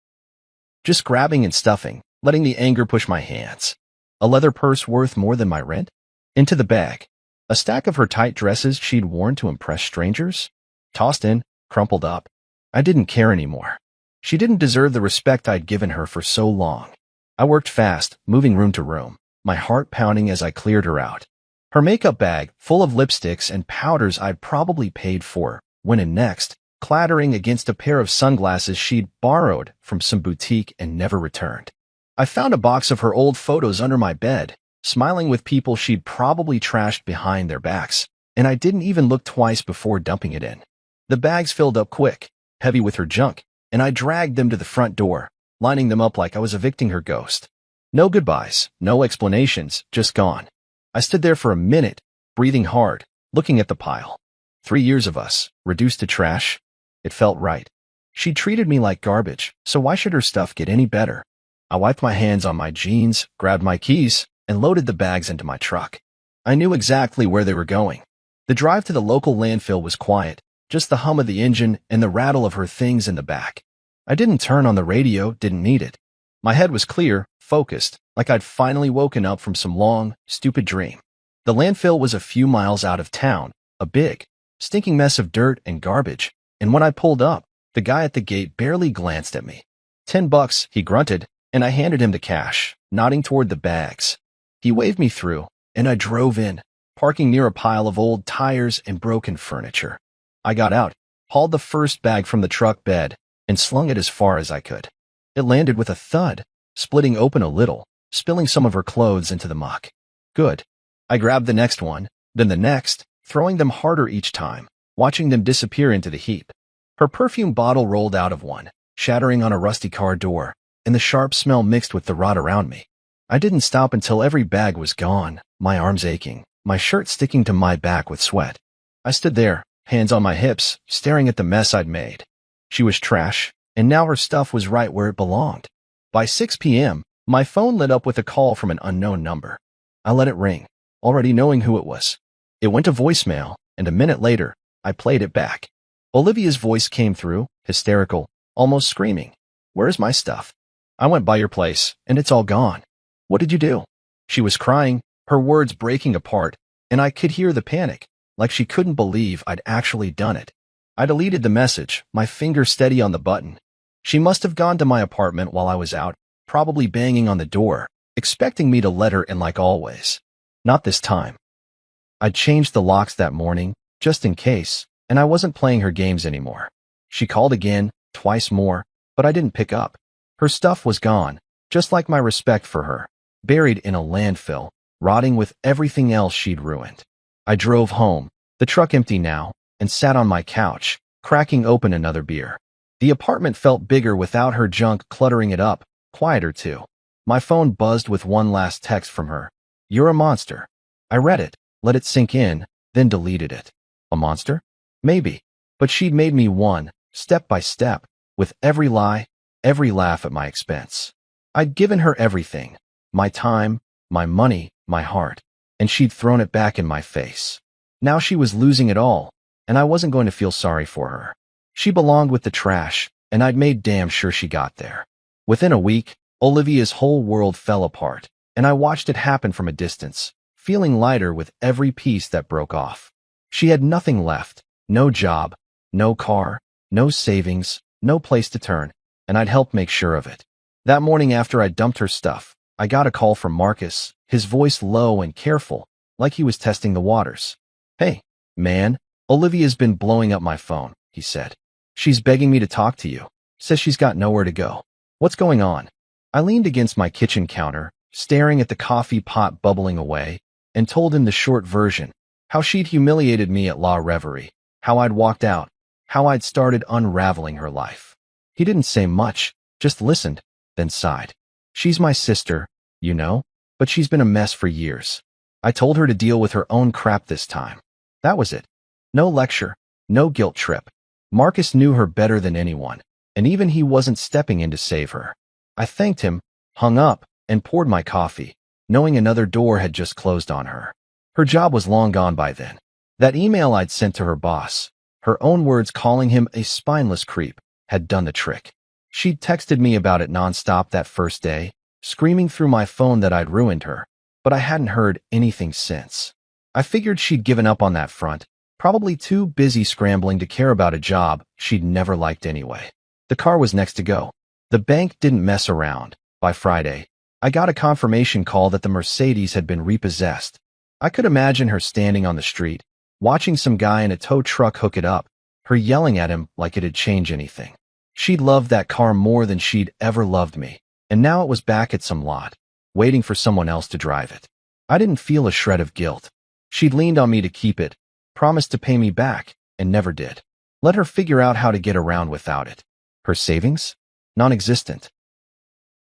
Just grabbing and stuffing, letting the anger push my hands. A leather purse worth more than my rent? Into the bag. A stack of her tight dresses she'd worn to impress strangers? Tossed in, crumpled up. I didn't care anymore. She didn't deserve the respect I'd given her for so long. I worked fast, moving room to room, my heart pounding as I cleared her out. Her makeup bag, full of lipsticks and powders I'd probably paid for, went in next, clattering against a pair of sunglasses she'd borrowed from some boutique and never returned. I found a box of her old photos under my bed, smiling with people she'd probably trashed behind their backs, and I didn't even look twice before dumping it in. The bags filled up quick, heavy with her junk, and I dragged them to the front door, lining them up like I was evicting her ghost. No goodbyes, no explanations, just gone. I stood there for a minute, breathing hard, looking at the pile. 3 years of us, reduced to trash. It felt right. She treated me like garbage, so why should her stuff get any better? I wiped my hands on my jeans, grabbed my keys, and loaded the bags into my truck. I knew exactly where they were going. The drive to the local landfill was quiet, just the hum of the engine and the rattle of her things in the back. I didn't turn on the radio, didn't need it. My head was clear, focused, like I'd finally woken up from some long, stupid dream. The landfill was a few miles out of town, a big, stinking mess of dirt and garbage, and when I pulled up, the guy at the gate barely glanced at me. $10, he grunted, and I handed him the cash, nodding toward the bags. He waved me through, and I drove in, parking near a pile of old tires and broken furniture. I got out, hauled the first bag from the truck bed, and slung it as far as I could. It landed with a thud, splitting open a little, spilling some of her clothes into the muck. Good. I grabbed the next one, then the next, throwing them harder each time, watching them disappear into the heap. Her perfume bottle rolled out of one, shattering on a rusty car door, and the sharp smell mixed with the rot around me. I didn't stop until every bag was gone, my arms aching, my shirt sticking to my back with sweat. I stood there, hands on my hips, staring at the mess I'd made. She was trash, and now her stuff was right where it belonged. By 6 p.m., my phone lit up with a call from an unknown number. I let it ring, already knowing who it was. It went to voicemail, and a minute later, I played it back. Olivia's voice came through, hysterical, almost screaming. "Where's my stuff? I went by your place, and it's all gone. What did you do?" She was crying, her words breaking apart, and I could hear the panic, like she couldn't believe I'd actually done it. I deleted the message, my finger steady on the button. She must have gone to my apartment while I was out, probably banging on the door, expecting me to let her in like always. Not this time. I'd changed the locks that morning, just in case, and I wasn't playing her games anymore. She called again, twice more, but I didn't pick up. Her stuff was gone, just like my respect for her, buried in a landfill, rotting with everything else she'd ruined. I drove home, the truck empty now, and sat on my couch, cracking open another beer. The apartment felt bigger without her junk cluttering it up, quieter too. My phone buzzed with one last text from her. "You're a monster." I read it, let it sink in, then deleted it. A monster? Maybe. But she'd made me one, step by step, with every lie, every laugh at my expense. I'd given her everything, my time, my money, my heart, and she'd thrown it back in my face. Now she was losing it all, and I wasn't going to feel sorry for her. She belonged with the trash, and I'd made damn sure she got there. Within a week, Olivia's whole world fell apart, and I watched it happen from a distance, feeling lighter with every piece that broke off. She had nothing left, no job, no car, no savings, no place to turn, and I'd helped make sure of it. That morning after I dumped her stuff, I got a call from Marcus, his voice low and careful, like he was testing the waters. "Hey, man, Olivia's been blowing up my phone," he said. "She's begging me to talk to you. Says she's got nowhere to go. What's going on?" I leaned against my kitchen counter, staring at the coffee pot bubbling away, and told him the short version, how she'd humiliated me at La Reverie, how I'd walked out, how I'd started unraveling her life. He didn't say much, just listened, then sighed. "She's my sister, you know, but she's been a mess for years. I told her to deal with her own crap this time." That was it. No lecture, no guilt trip. Marcus knew her better than anyone, and even he wasn't stepping in to save her. I thanked him, hung up, and poured my coffee, knowing another door had just closed on her. Her job was long gone by then. That email I'd sent to her boss, her own words calling him a spineless creep, had done the trick. She'd texted me about it nonstop that first day, screaming through my phone that I'd ruined her, but I hadn't heard anything since. I figured she'd given up on that front, probably too busy scrambling to care about a job she'd never liked anyway. The car was next to go. The bank didn't mess around. By Friday, I got a confirmation call that the Mercedes had been repossessed. I could imagine her standing on the street, watching some guy in a tow truck hook it up, her yelling at him like it'd change anything. She'd loved that car more than she'd ever loved me, and now it was back at some lot, waiting for someone else to drive it. I didn't feel a shred of guilt. She'd leaned on me to keep it, promised to pay me back, and never did. Let her figure out how to get around without it. Her savings? Non-existent.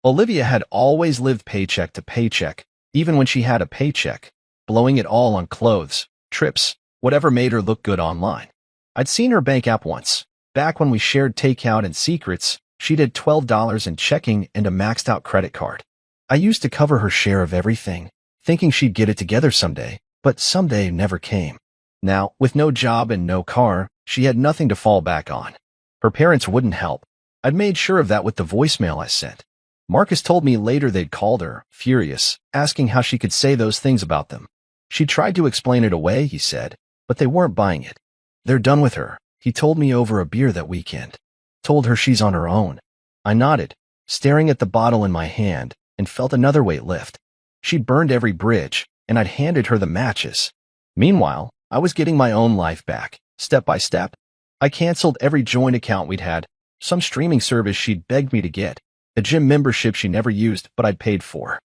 Olivia had always lived paycheck to paycheck, even when she had a paycheck, blowing it all on clothes, trips, whatever made her look good online. I'd seen her bank app once. Back when we shared takeout and secrets, she'd had $12 in checking and a maxed-out credit card. I used to cover her share of everything, thinking she'd get it together someday, but someday never came. Now, with no job and no car, she had nothing to fall back on. Her parents wouldn't help. I'd made sure of that with the voicemail I sent. Marcus told me later they'd called her, furious, asking how she could say those things about them. She tried to explain it away, he said, but they weren't buying it. They're done with her, he told me over a beer that weekend. Told her she's on her own. I nodded, staring at the bottle in my hand, and felt another weight lift. She'd burned every bridge, and I'd handed her the matches. Meanwhile, I was getting my own life back, step by step. I canceled every joint account we'd had, some streaming service she'd begged me to get, a gym membership she never used but I'd paid for.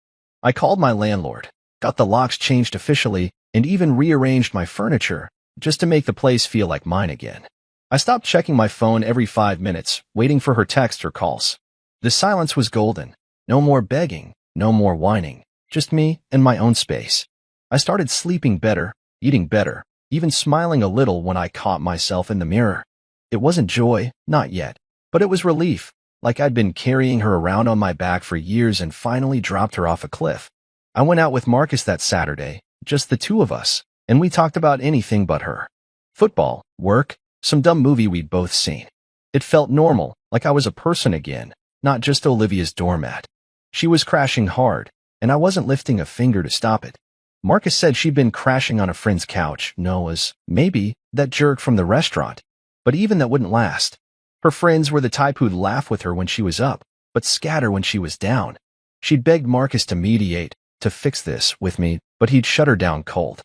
I called my landlord, got the locks changed officially, and even rearranged my furniture, just to make the place feel like mine again. I stopped checking my phone every 5 minutes, waiting for her texts or calls. The silence was golden. No more begging, no more whining, just me and my own space. I started sleeping better, eating better, even smiling a little when I caught myself in the mirror. It wasn't joy, not yet, but it was relief, like I'd been carrying her around on my back for years and finally dropped her off a cliff. I went out with Marcus that Saturday, just the two of us, and we talked about anything but her. Football, work, some dumb movie we'd both seen. It felt normal, like I was a person again, not just Olivia's doormat. She was crashing hard, and I wasn't lifting a finger to stop it. Marcus said she'd been crashing on a friend's couch, Noah's, maybe, that jerk from the restaurant. But even that wouldn't last. Her friends were the type who'd laugh with her when she was up, but scatter when she was down. She'd begged Marcus to mediate, to fix this with me, but he'd shut her down cold.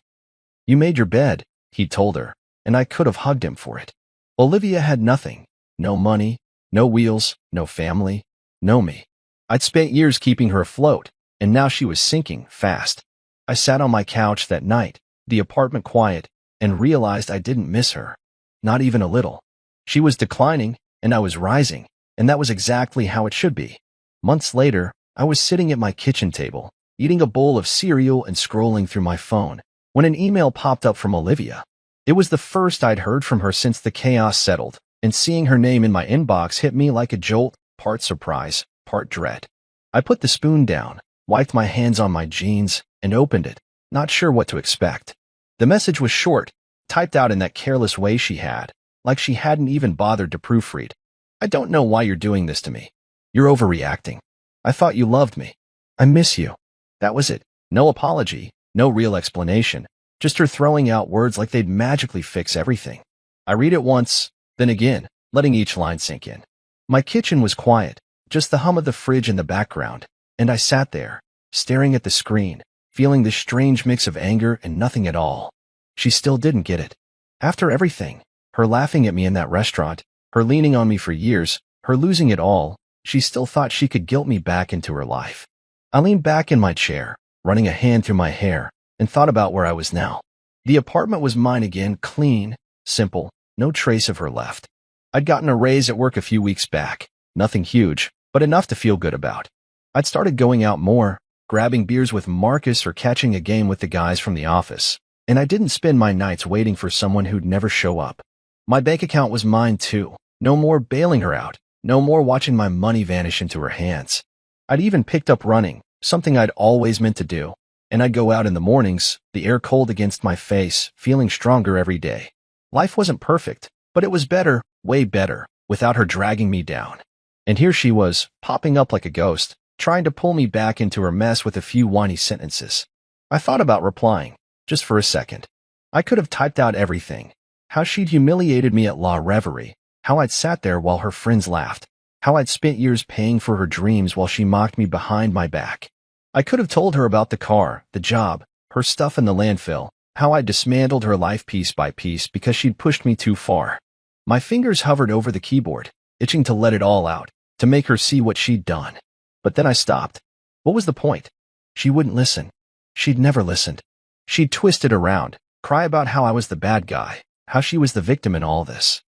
"You made your bed," he'd told her, and I could have hugged him for it. Olivia had nothing. No money, no wheels, no family, no me. I'd spent years keeping her afloat, and now she was sinking fast. I sat on my couch that night, the apartment quiet, and realized I didn't miss her. Not even a little. She was declining, and I was rising, and that was exactly how it should be. Months later, I was sitting at my kitchen table, eating a bowl of cereal and scrolling through my phone, when an email popped up from Olivia. It was the first I'd heard from her since the chaos settled, and seeing her name in my inbox hit me like a jolt, part surprise, part dread. I put the spoon down, wiped my hands on my jeans, and opened it, not sure what to expect. The message was short, typed out in that careless way she had, like she hadn't even bothered to proofread. "I don't know why you're doing this to me. You're overreacting. I thought you loved me. I miss you. That was it. No apology, no real explanation, just her throwing out words like they'd magically fix everything. I read it once, then again, letting each line sink in. My kitchen was quiet, just the hum of the fridge in the background, and I sat there, staring at the screen, feeling this strange mix of anger and nothing at all. She still didn't get it. After everything, her laughing at me in that restaurant, her leaning on me for years, her losing it all, she still thought she could guilt me back into her life. I leaned back in my chair, running a hand through my hair, and thought about where I was now. The apartment was mine again, clean, simple, no trace of her left. I'd gotten a raise at work a few weeks back, nothing huge, but enough to feel good about. I'd started going out more, grabbing beers with Marcus or catching a game with the guys from the office, and I didn't spend my nights waiting for someone who'd never show up. My bank account was mine too. No more bailing her out, no more watching my money vanish into her hands. I'd even picked up running, something I'd always meant to do, and I'd go out in the mornings, the air cold against my face, feeling stronger every day. Life wasn't perfect, but it was better, way better, without her dragging me down. And here she was, popping up like a ghost, trying to pull me back into her mess with a few whiny sentences. I thought about replying, just for a second. I could have typed out everything. How she'd humiliated me at La Reverie, how I'd sat there while her friends laughed, how I'd spent years paying for her dreams while she mocked me behind my back. I could have told her about the car, the job, her stuff in the landfill, how I'd dismantled her life piece by piece because she'd pushed me too far. My fingers hovered over the keyboard, itching to let it all out, to make her see what she'd done. But then I stopped. What was the point? She wouldn't listen. She'd never listened. She'd twist it around, cry about how I was the bad guy, how she was the victim in all this.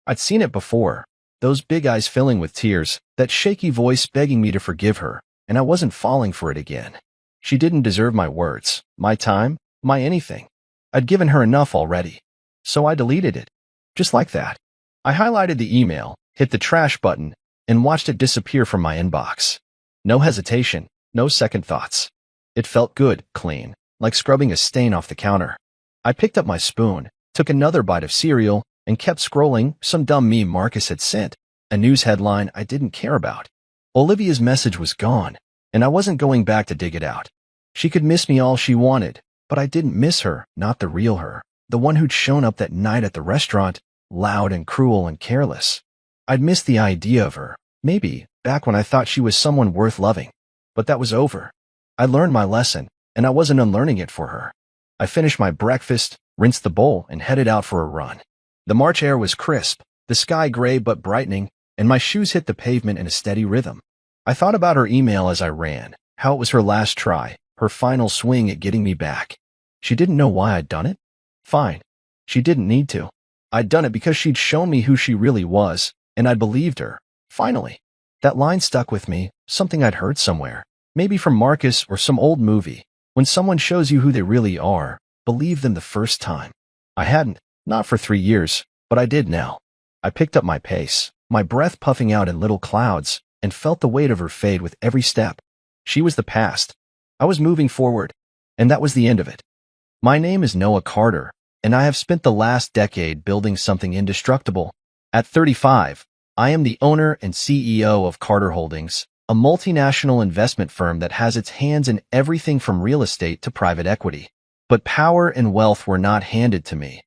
I'd seen it before, those big eyes filling with tears, that shaky voice begging me to forgive her, and I wasn't falling for it again. She didn't deserve my words, my time, my anything. I'd given her enough already. So I deleted it. Just like that. I highlighted the email, hit the trash button, and watched it disappear from my inbox. No hesitation, no second thoughts. It felt good, clean, like scrubbing a stain off the counter. I picked up my spoon, took another bite of cereal, and kept scrolling some dumb meme Marcus had sent, a news headline I didn't care about. Olivia's message was gone, and I wasn't going back to dig it out. She could miss me all she wanted, but I didn't miss her, not the real her, the one who'd shown up that night at the restaurant, loud and cruel and careless. I'd missed the idea of her, maybe, back when I thought she was someone worth loving. But that was over. I learned my lesson, and I wasn't unlearning it for her. I finished my breakfast, rinsed the bowl, and headed out for a run. The March air was crisp, the sky gray but brightening, and my shoes hit the pavement in a steady rhythm. I thought about her email as I ran, how it was her last try, her final swing at getting me back. She didn't know why I'd done it? Fine. She didn't need to. I'd done it because she'd shown me who she really was, and I'd believed her. Finally. That line stuck with me, something I'd heard somewhere, maybe from Marcus or some old movie. When someone shows you who they really are, believe them the first time. I hadn't, not for 3 years, but I did now. I picked up my pace, my breath puffing out in little clouds, and felt the weight of her fade with every step. She was the past. I was moving forward, and that was the end of it. My name is Noah Carter, and I have spent the last decade building something indestructible. At 35, I am the owner and CEO of Carter Holdings, a multinational investment firm that has its hands in everything from real estate to private equity. But power and wealth were not handed to me.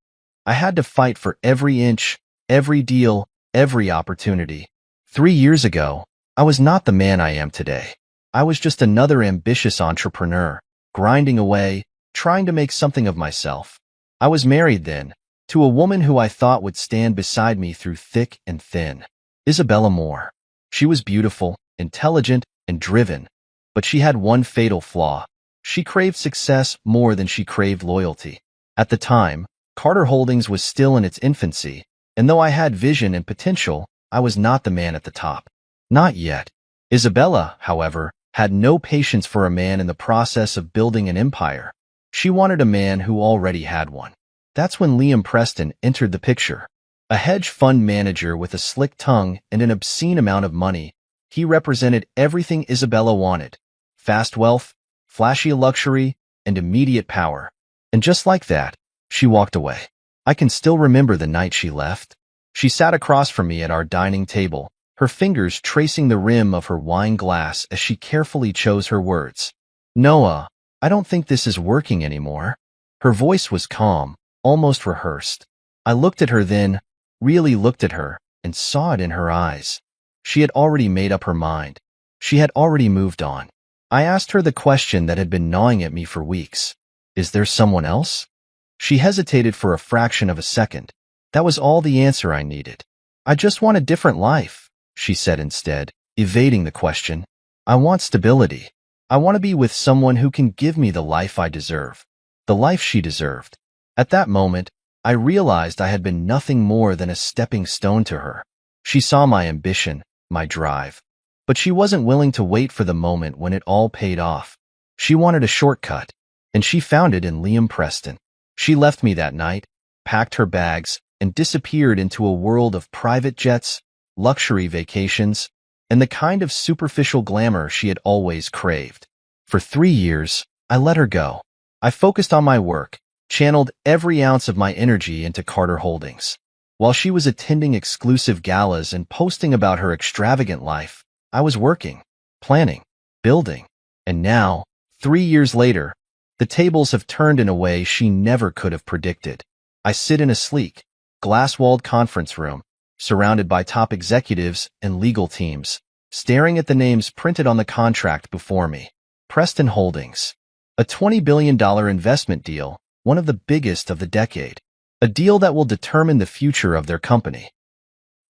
I had to fight for every inch, every deal, every opportunity. 3 years ago, I was not the man I am today. I was just another ambitious entrepreneur, grinding away, trying to make something of myself. I was married then, to a woman who I thought would stand beside me through thick and thin. Isabella Moore. She was beautiful, intelligent, and driven, but she had one fatal flaw. She craved success more than she craved loyalty. At the time, Carter Holdings was still in its infancy, and though I had vision and potential, I was not the man at the top. Not yet. Isabella, however, had no patience for a man in the process of building an empire. She wanted a man who already had one. That's when Liam Preston entered the picture. A hedge fund manager with a slick tongue and an obscene amount of money, he represented everything Isabella wanted. Fast wealth, flashy luxury, and immediate power. And just like that, she walked away. I can still remember the night she left. She sat across from me at our dining table, her fingers tracing the rim of her wine glass as she carefully chose her words. Noah, I don't think this is working anymore. Her voice was calm, almost rehearsed. I looked at her then, really looked at her, and saw it in her eyes. She had already made up her mind. She had already moved on. I asked her the question that had been gnawing at me for weeks. Is there someone else? She hesitated for a fraction of a second. That was all the answer I needed. I just want a different life, she said instead, evading the question. I want stability. I want to be with someone who can give me the life I deserve. The life she deserved. At that moment, I realized I had been nothing more than a stepping stone to her. She saw my ambition, my drive. But she wasn't willing to wait for the moment when it all paid off. She wanted a shortcut, and she found it in Liam Preston. She left me that night, packed her bags, and disappeared into a world of private jets, luxury vacations, and the kind of superficial glamour she had always craved. For 3 years, I let her go. I focused on my work, channeled every ounce of my energy into Carter Holdings. While she was attending exclusive galas and posting about her extravagant life, I was working, planning, building. And now, 3 years later, the tables have turned in a way she never could have predicted. I sit in a sleek, glass-walled conference room, surrounded by top executives and legal teams, staring at the names printed on the contract before me. Preston Holdings. A $20 billion investment deal, one of the biggest of the decade. A deal that will determine the future of their company.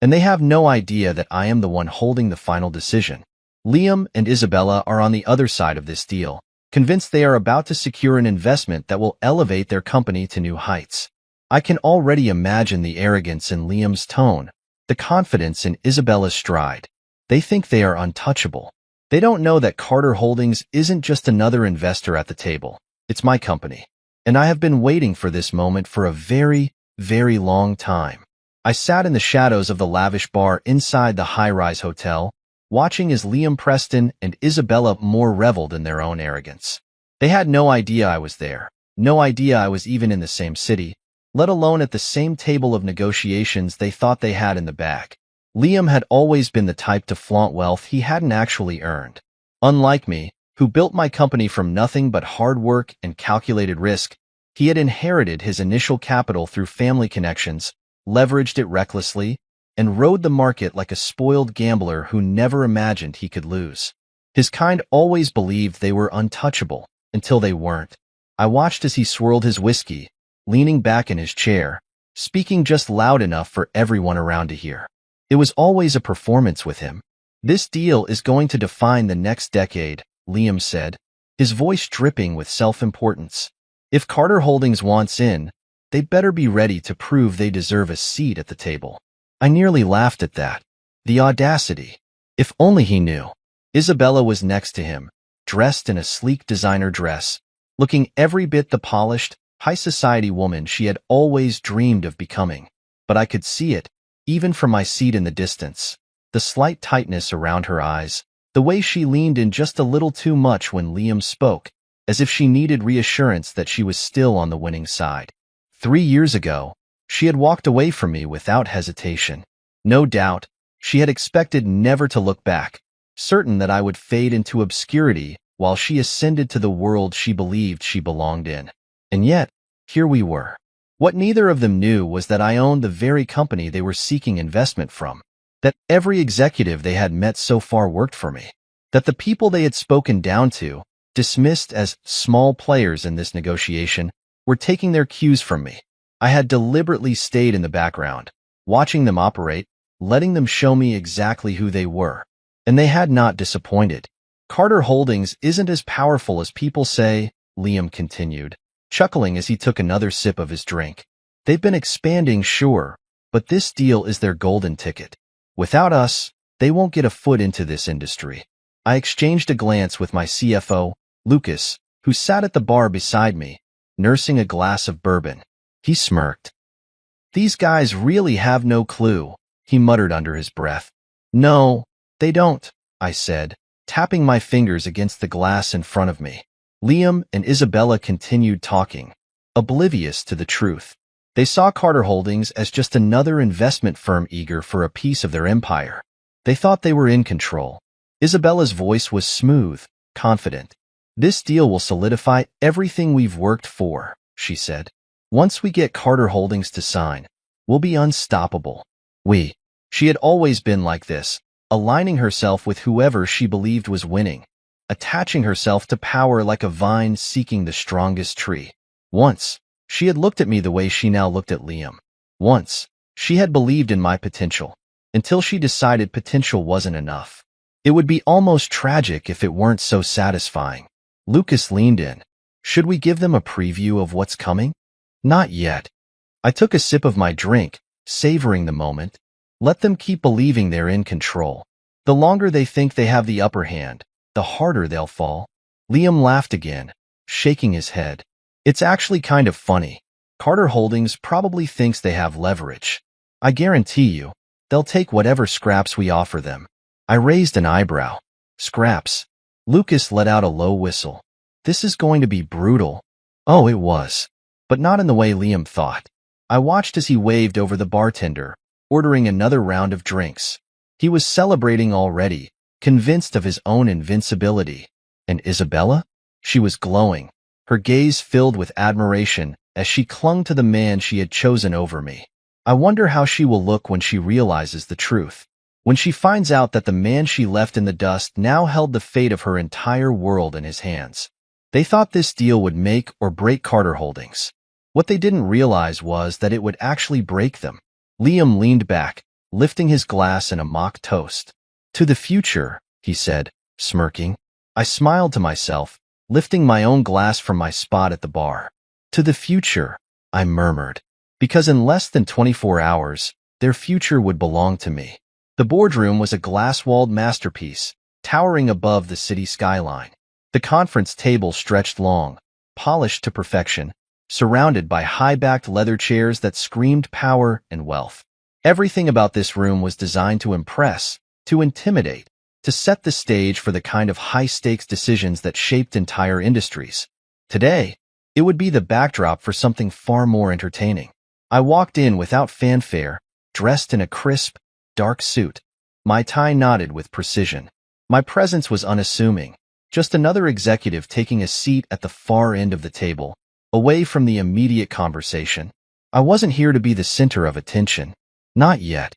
And they have no idea that I am the one holding the final decision. Liam and Isabella are on the other side of this deal, convinced they are about to secure an investment that will elevate their company to new heights. I can already imagine the arrogance in Liam's tone, the confidence in Isabella's stride. They think they are untouchable. They don't know that Carter Holdings isn't just another investor at the table. It's my company. And I have been waiting for this moment for a very, very long time. I sat in the shadows of the lavish bar inside the high-rise hotel, watching as Liam Preston and Isabella more reveled in their own arrogance. They had no idea I was there, no idea I was even in the same city, let alone at the same table of negotiations they thought they had in the bag. Liam had always been the type to flaunt wealth he hadn't actually earned. Unlike me, who built my company from nothing but hard work and calculated risk, he had inherited his initial capital through family connections, leveraged it recklessly, and rode the market like a spoiled gambler who never imagined he could lose. His kind always believed they were untouchable, until they weren't. I watched as he swirled his whiskey, leaning back in his chair, speaking just loud enough for everyone around to hear. It was always a performance with him. This deal is going to define the next decade, Liam said, his voice dripping with self-importance. If Carter Holdings wants in, they better be ready to prove they deserve a seat at the table. I nearly laughed at that. The audacity. If only he knew. Isabella was next to him, dressed in a sleek designer dress, looking every bit the polished, high-society woman she had always dreamed of becoming. But I could see it, even from my seat in the distance. The slight tightness around her eyes, the way she leaned in just a little too much when Liam spoke, as if she needed reassurance that she was still on the winning side. 3 years ago, she had walked away from me without hesitation. No doubt, she had expected never to look back, certain that I would fade into obscurity while she ascended to the world she believed she belonged in. And yet, here we were. What neither of them knew was that I owned the very company they were seeking investment from, that every executive they had met so far worked for me, that the people they had spoken down to, dismissed as small players in this negotiation, were taking their cues from me. I had deliberately stayed in the background, watching them operate, letting them show me exactly who they were. And they had not disappointed. Carter Holdings isn't as powerful as people say, Liam continued, chuckling as he took another sip of his drink. They've been expanding, sure, but this deal is their golden ticket. Without us, they won't get a foot into this industry. I exchanged a glance with my CFO, Lucas, who sat at the bar beside me, nursing a glass of bourbon. He smirked. These guys really have no clue, he muttered under his breath. No, they don't, I said, tapping my fingers against the glass in front of me. Liam and Isabella continued talking, oblivious to the truth. They saw Carter Holdings as just another investment firm eager for a piece of their empire. They thought they were in control. Isabella's voice was smooth, confident. "This deal will solidify everything we've worked for," she said. "Once we get Carter Holdings to sign, we'll be unstoppable." She had always been like this, aligning herself with whoever she believed was winning, attaching herself to power like a vine seeking the strongest tree. Once, she had looked at me the way she now looked at Liam. Once, she had believed in my potential, until she decided potential wasn't enough. It would be almost tragic if it weren't so satisfying. Lucas leaned in. "Should we give them a preview of what's coming?" "Not yet." I took a sip of my drink, savoring the moment. Let them keep believing they're in control. The longer they think they have the upper hand, the harder they'll fall. Liam laughed again, shaking his head. "It's actually kind of funny. Carter Holdings probably thinks they have leverage. I guarantee you, they'll take whatever scraps we offer them." I raised an eyebrow. "Scraps?" Lucas let out a low whistle. "This is going to be brutal." Oh, it was. But not in the way Liam thought. I watched as he waved over the bartender, ordering another round of drinks. He was celebrating already, convinced of his own invincibility. And Isabella? She was glowing, her gaze filled with admiration as she clung to the man she had chosen over me. I wonder how she will look when she realizes the truth. When she finds out that the man she left in the dust now held the fate of her entire world in his hands. They thought this deal would make or break Carter Holdings. What they didn't realize was that it would actually break them. Liam leaned back, lifting his glass in a mock toast. "To the future," he said, smirking. I smiled to myself, lifting my own glass from my spot at the bar. "To the future," I murmured, because in less than 24 hours, their future would belong to me. The boardroom was a glass-walled masterpiece, towering above the city skyline. The conference table stretched long, polished to perfection, surrounded by high-backed leather chairs that screamed power and wealth. Everything about this room was designed to impress, to intimidate, to set the stage for the kind of high-stakes decisions that shaped entire industries. Today, it would be the backdrop for something far more entertaining. I walked in without fanfare, dressed in a crisp, dark suit. My tie knotted with precision. My presence was unassuming, just another executive taking a seat at the far end of the table, away from the immediate conversation. I wasn't here to be the center of attention. Not yet.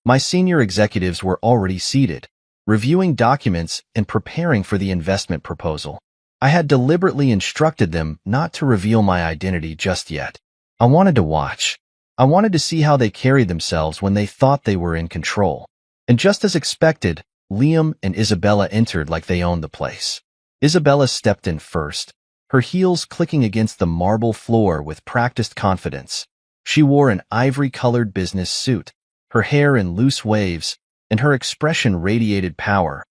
My senior executives were already seated, reviewing documents and preparing for the investment proposal. I had deliberately instructed them not to reveal my identity just yet. I wanted to watch. I wanted to see how they carried themselves when they thought they were in control. And just as expected, Liam and Isabella entered like they owned the place. Isabella stepped in first, her heels clicking against the marble floor with practiced confidence. She wore an ivory-colored business suit, her hair in loose waves, and her expression radiated power,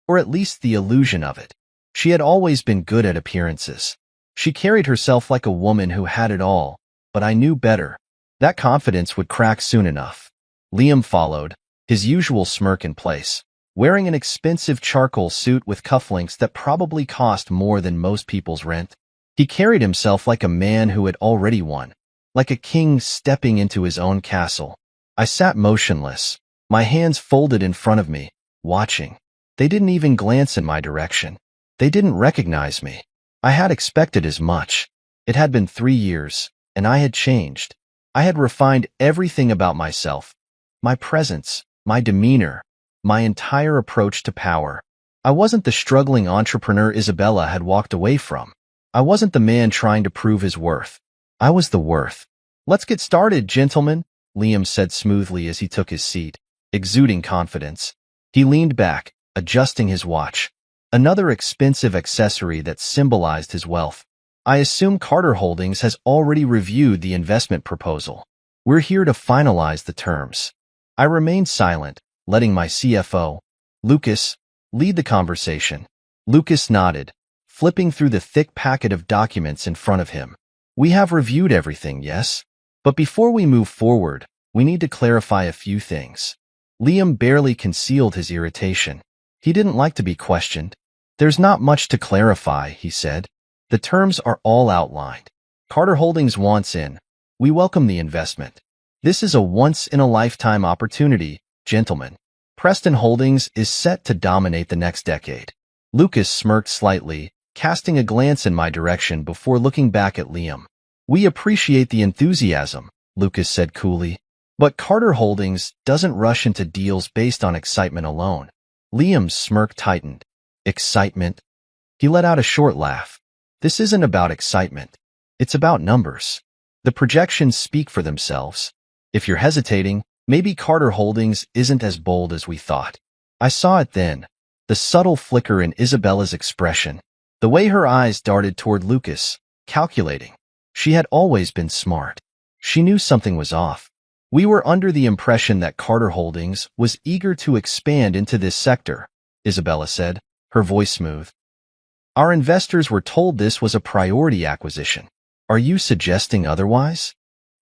or at least the illusion of it. She had always been good at appearances. She carried herself like a woman who had it all, but I knew better. That confidence would crack soon enough. Liam followed, his usual smirk in place, wearing an expensive charcoal suit with cufflinks that probably cost more than most people's rent. He carried himself like a man who had already won, like a king stepping into his own castle. I sat motionless, my hands folded in front of me, watching. They didn't even glance in my direction. They didn't recognize me. I had expected as much. It had been 3 years, and I had changed. I had refined everything about myself, my presence, my demeanor, my entire approach to power. I wasn't the struggling entrepreneur Isabella had walked away from. I wasn't the man trying to prove his worth. I was the worth. "Let's get started, gentlemen," Liam said smoothly as he took his seat, exuding confidence. He leaned back, adjusting his watch, another expensive accessory that symbolized his wealth. "I assume Carter Holdings has already reviewed the investment proposal. We're here to finalize the terms." I remained silent, letting my CFO, Lucas, lead the conversation. Lucas nodded, flipping through the thick packet of documents in front of him. "We have reviewed everything, yes? But before we move forward, we need to clarify a few things." Liam barely concealed his irritation. He didn't like to be questioned. "There's not much to clarify," he said. "The terms are all outlined. Carter Holdings wants in. We welcome the investment. This is a once-in-a-lifetime opportunity, gentlemen." Preston Holdings is set to dominate the next decade. Lucas smirked slightly, casting a glance in my direction before looking back at Liam. We appreciate the enthusiasm, Lucas said coolly. But Carter Holdings doesn't rush into deals based on excitement alone. Liam's smirk tightened. Excitement? He let out a short laugh. This isn't about excitement. It's about numbers. The projections speak for themselves. If you're hesitating, maybe Carter Holdings isn't as bold as we thought. I saw it then. The subtle flicker in Isabella's expression. The way her eyes darted toward Lucas, calculating. She had always been smart. She knew something was off. We were under the impression that Carter Holdings was eager to expand into this sector, Isabella said, her voice smooth. Our investors were told this was a priority acquisition. Are you suggesting otherwise?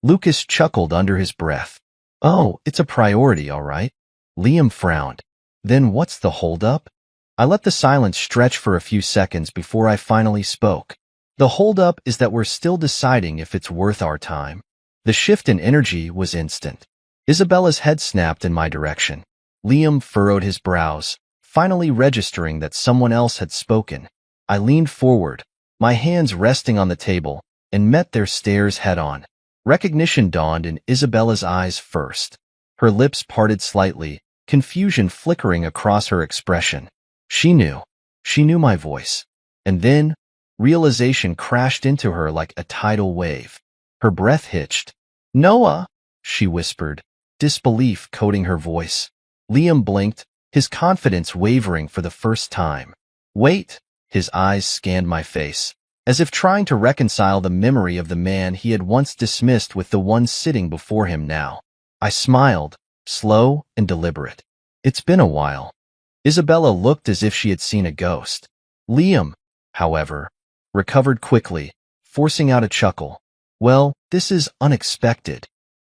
Lucas chuckled under his breath. Oh, it's a priority, all right. Liam frowned. Then what's the holdup? I let the silence stretch for a few seconds before I finally spoke. The holdup is that we're still deciding if it's worth our time. The shift in energy was instant. Isabella's head snapped in my direction. Liam furrowed his brows, finally registering that someone else had spoken. I leaned forward, my hands resting on the table, and met their stares head-on. Recognition dawned in Isabella's eyes first. Her lips parted slightly, confusion flickering across her expression. She knew. She knew my voice. And then, realization crashed into her like a tidal wave. Her breath hitched. Noah, she whispered, disbelief coating her voice. Liam blinked, his confidence wavering for the first time. Wait, his eyes scanned my face, as if trying to reconcile the memory of the man he had once dismissed with the one sitting before him now. I smiled, slow and deliberate. It's been a while. Isabella looked as if she had seen a ghost. Liam, however, recovered quickly, forcing out a chuckle. Well, this is unexpected.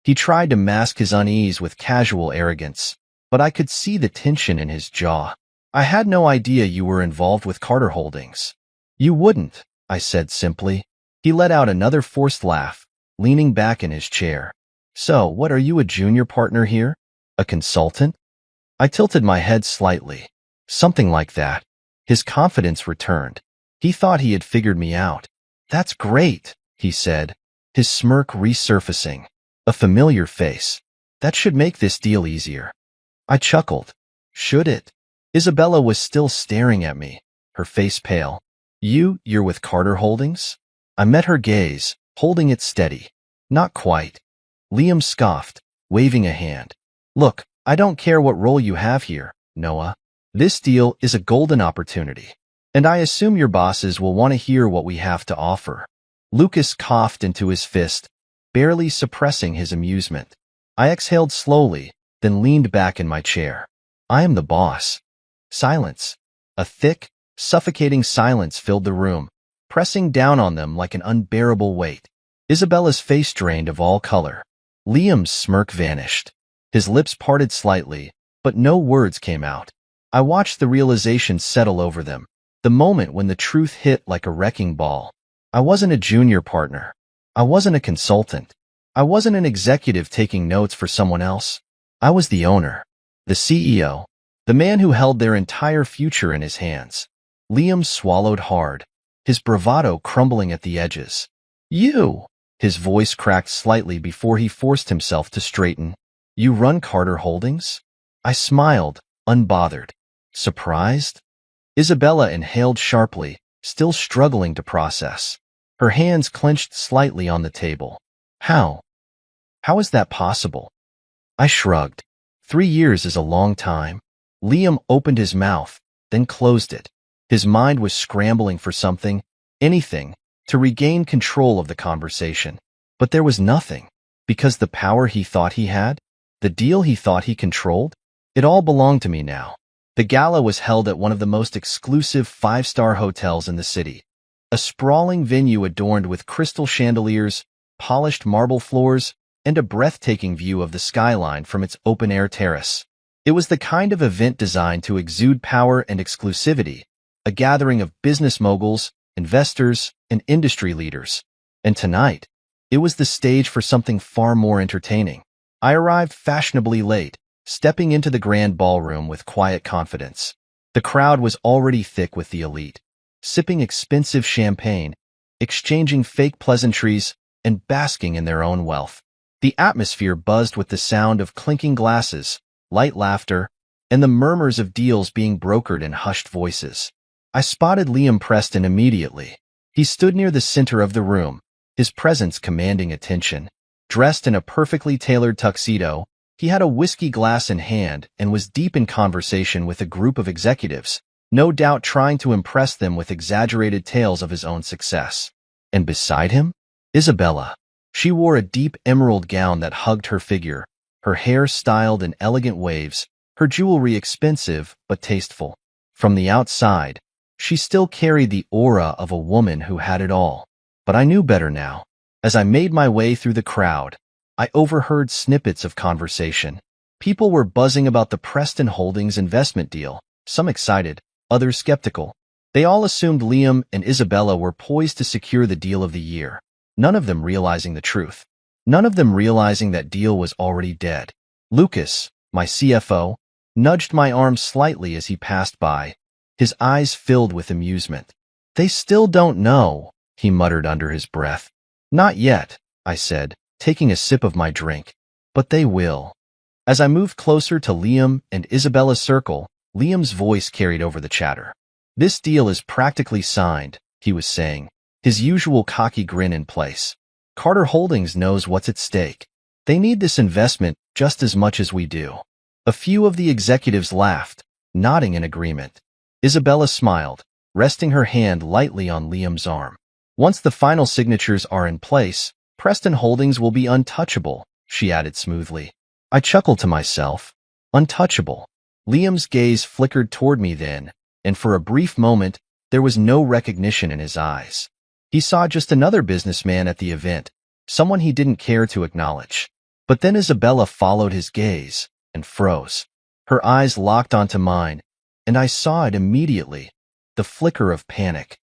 He tried to mask his unease with casual arrogance, but I could see the tension in his jaw. I had no idea you were involved with Carter Holdings. You wouldn't, I said simply. He let out another forced laugh, leaning back in his chair. So, what are you, a junior partner here? A consultant? I tilted my head slightly. Something like that. His confidence returned. He thought he had figured me out. That's great, he said, his smirk resurfacing. A familiar face. That should make this deal easier. I chuckled. Should it? Isabella was still staring at me, her face pale. You're with Carter Holdings? I met her gaze, holding it steady. Not quite. Liam scoffed, waving a hand. Look, I don't care what role you have here, Noah. This deal is a golden opportunity, and I assume your bosses will want to hear what we have to offer. Lucas coughed into his fist, barely suppressing his amusement. I exhaled slowly, then leaned back in my chair. I am the boss. Silence. A thick, suffocating silence filled the room, pressing down on them like an unbearable weight. Isabella's face drained of all color. Liam's smirk vanished. His lips parted slightly, but no words came out. I watched the realization settle over them, the moment when the truth hit like a wrecking ball. I wasn't a junior partner. I wasn't a consultant. I wasn't an executive taking notes for someone else. I was the owner, the CEO, the man who held their entire future in his hands. Liam swallowed hard, his bravado crumbling at the edges. You! His voice cracked slightly before he forced himself to straighten. You run Carter Holdings? I smiled, unbothered. Surprised? Isabella inhaled sharply, still struggling to process. Her hands clenched slightly on the table. How? How is that possible? I shrugged. 3 years is a long time. Liam opened his mouth, then closed it. His mind was scrambling for something, anything, to regain control of the conversation. But there was nothing, because the power he thought he had, the deal he thought he controlled, it all belonged to me now. The gala was held at one of the most exclusive 5-star hotels in the city, a sprawling venue adorned with crystal chandeliers, polished marble floors, and a breathtaking view of the skyline from its open-air terrace. It was the kind of event designed to exude power and exclusivity, a gathering of business moguls, investors, and industry leaders. And tonight, it was the stage for something far more entertaining. I arrived fashionably late, stepping into the grand ballroom with quiet confidence. The crowd was already thick with the elite, sipping expensive champagne, exchanging fake pleasantries, and basking in their own wealth. The atmosphere buzzed with the sound of clinking glasses, light laughter, and the murmurs of deals being brokered in hushed voices. I spotted Liam Preston immediately. He stood near the center of the room, his presence commanding attention. Dressed in a perfectly tailored tuxedo, he had a whiskey glass in hand and was deep in conversation with a group of executives, no doubt trying to impress them with exaggerated tales of his own success. And beside him? Isabella. She wore a deep emerald gown that hugged her figure, her hair styled in elegant waves, her jewelry expensive but tasteful. From the outside, she still carried the aura of a woman who had it all. But I knew better now. As I made my way through the crowd, I overheard snippets of conversation. People were buzzing about the Preston Holdings investment deal, some excited, others skeptical. They all assumed Liam and Isabella were poised to secure the deal of the year, none of them realizing the truth. None of them realizing that deal was already dead. Lucas, my CFO, nudged my arm slightly as he passed by, his eyes filled with amusement. "They still don't know," he muttered under his breath. "Not yet," I said, taking a sip of my drink. "But they will." As I moved closer to Liam and Isabella's circle, Liam's voice carried over the chatter. "This deal is practically signed," he was saying, his usual cocky grin in place. "Carter Holdings knows what's at stake. They need this investment just as much as we do." A few of the executives laughed, nodding in agreement. Isabella smiled, resting her hand lightly on Liam's arm. "Once the final signatures are in place, Preston Holdings will be untouchable," she added smoothly. I chuckled to myself. Untouchable. Liam's gaze flickered toward me then, and for a brief moment, there was no recognition in his eyes. He saw just another businessman at the event, someone he didn't care to acknowledge. But then Isabella followed his gaze and froze. Her eyes locked onto mine, and I saw it immediately, the flicker of panic.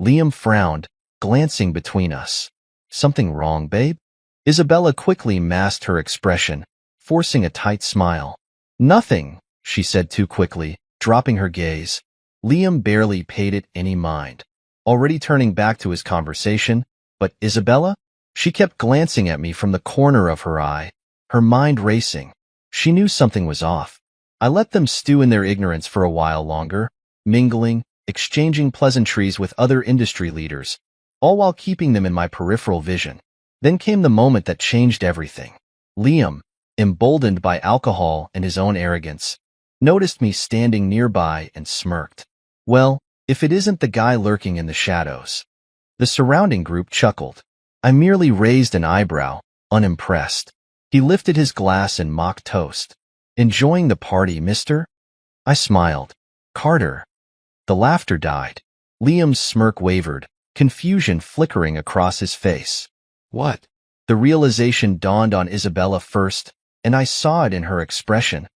Liam frowned, glancing between us. "Something wrong, babe?" Isabella quickly masked her expression, forcing a tight smile. "Nothing," she said too quickly, dropping her gaze. Liam barely paid it any mind, already turning back to his conversation. But Isabella? She kept glancing at me from the corner of her eye, her mind racing. She knew something was off. I let them stew in their ignorance for a while longer, mingling, exchanging pleasantries with other industry leaders, all while keeping them in my peripheral vision. Then came the moment that changed everything. Liam, emboldened by alcohol and his own arrogance, noticed me standing nearby and smirked. Well, if it isn't the guy lurking in the shadows. The surrounding group chuckled. I merely raised an eyebrow, unimpressed. He lifted his glass in mock toast. "Enjoying the party, mister?" I smiled. "Carter." The laughter died. Liam's smirk wavered, confusion flickering across his face. "What?" The realization dawned on Isabella first, and I saw it in her expression.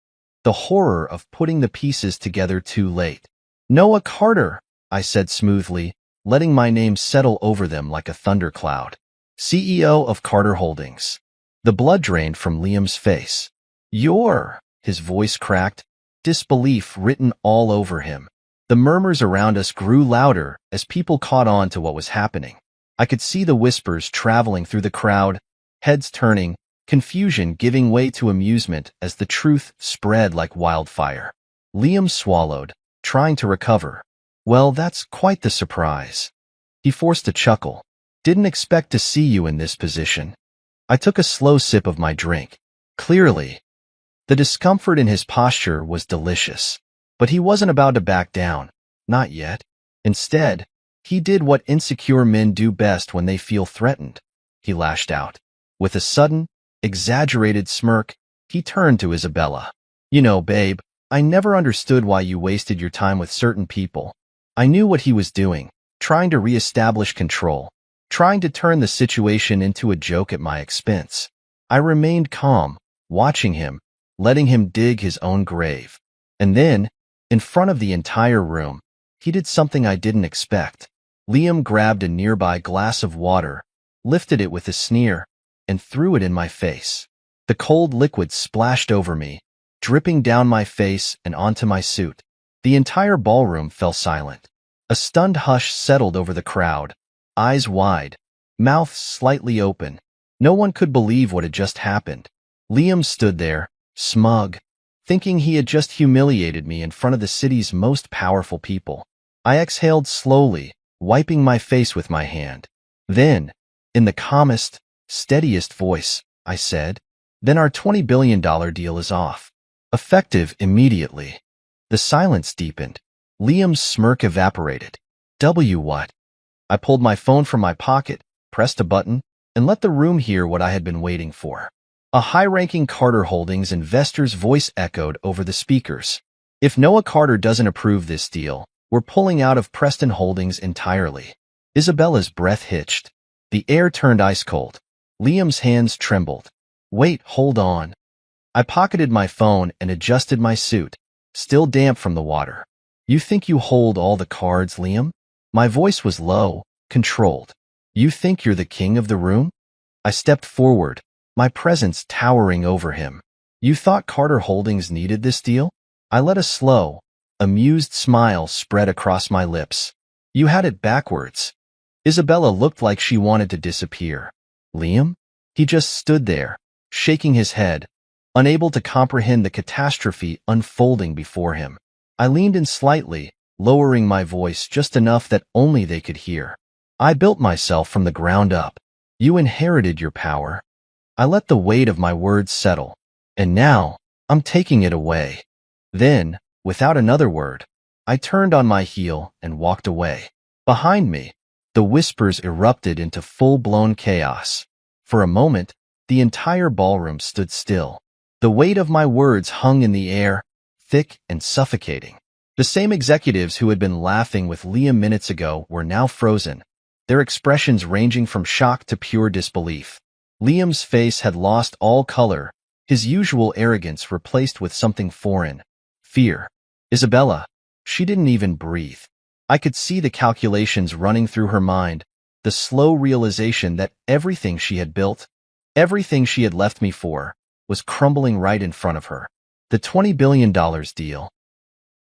The horror of putting the pieces together too late. "Noah Carter," I said smoothly, letting my name settle over them like a thundercloud. "CEO of Carter Holdings." The blood drained from Liam's face. "You're..." His voice cracked, disbelief written all over him. The murmurs around us grew louder as people caught on to what was happening. I could see the whispers traveling through the crowd, heads turning, confusion giving way to amusement as the truth spread like wildfire. Liam swallowed, trying to recover. "Well, that's quite the surprise." He forced a chuckle. "Didn't expect to see you in this position." I took a slow sip of my drink. Clearly, the discomfort in his posture was delicious. But he wasn't about to back down. Not yet. Instead, he did what insecure men do best when they feel threatened. He lashed out. With a sudden, exaggerated smirk, he turned to Isabella. "You know, babe, I never understood why you wasted your time with certain people." I knew what he was doing, trying to reestablish control, trying to turn the situation into a joke at my expense. I remained calm, watching him, letting him dig his own grave. And then, in front of the entire room, he did something I didn't expect. Liam grabbed a nearby glass of water, lifted it with a sneer, and threw it in my face. The cold liquid splashed over me, dripping down my face and onto my suit. The entire ballroom fell silent. A stunned hush settled over the crowd, eyes wide, mouth slightly open. No one could believe what had just happened. Liam stood there, smug, thinking he had just humiliated me in front of the city's most powerful people. I exhaled slowly, wiping my face with my hand. Then, in the calmest, steadiest voice, I said, "Then our $20 billion deal is off. Effective immediately." The silence deepened. Liam's smirk evaporated. What? I pulled my phone from my pocket, pressed a button, and let the room hear what I had been waiting for. A high-ranking Carter Holdings investor's voice echoed over the speakers. "If Noah Carter doesn't approve this deal, we're pulling out of Preston Holdings entirely." Isabella's breath hitched. The air turned ice cold. Liam's hands trembled. "Wait, hold on." I pocketed my phone and adjusted my suit, still damp from the water. "You think you hold all the cards, Liam?" My voice was low, controlled. "You think you're the king of the room?" I stepped forward, my presence towering over him. "You thought Carter Holdings needed this deal?" I let a slow, amused smile spread across my lips. "You had it backwards." Isabella looked like she wanted to disappear. "Liam?" He just stood there, shaking his head, unable to comprehend the catastrophe unfolding before him. I leaned in slightly, lowering my voice just enough that only they could hear. "I built myself from the ground up. You inherited your power. I let the weight of my words settle, and now I'm taking it away." Then, without another word, I turned on my heel and walked away. Behind me, the whispers erupted into full-blown chaos. For a moment, the entire ballroom stood still. The weight of my words hung in the air, thick and suffocating. The same executives who had been laughing with Liam minutes ago were now frozen, their expressions ranging from shock to pure disbelief. Liam's face had lost all color, his usual arrogance replaced with something foreign. Fear. Isabella. She didn't even breathe. I could see the calculations running through her mind, the slow realization that everything she had built, everything she had left me for, was crumbling right in front of her. The $20 billion deal.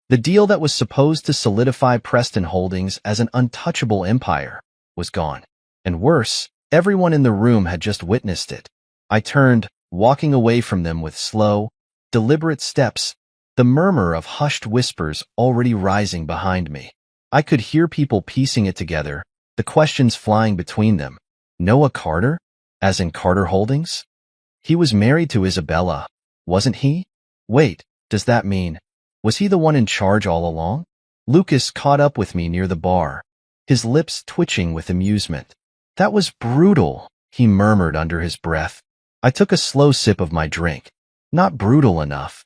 The deal that was supposed to solidify Preston Holdings as an untouchable empire was gone. And worse, everyone in the room had just witnessed it. I turned, walking away from them with slow, deliberate steps, the murmur of hushed whispers already rising behind me. I could hear people piecing it together, the questions flying between them. Noah Carter? As in Carter Holdings? He was married to Isabella, wasn't he? Wait, does that mean, was he the one in charge all along? Lucas caught up with me near the bar, his lips twitching with amusement. "That was brutal," he murmured under his breath. I took a slow sip of my drink. "Not brutal enough."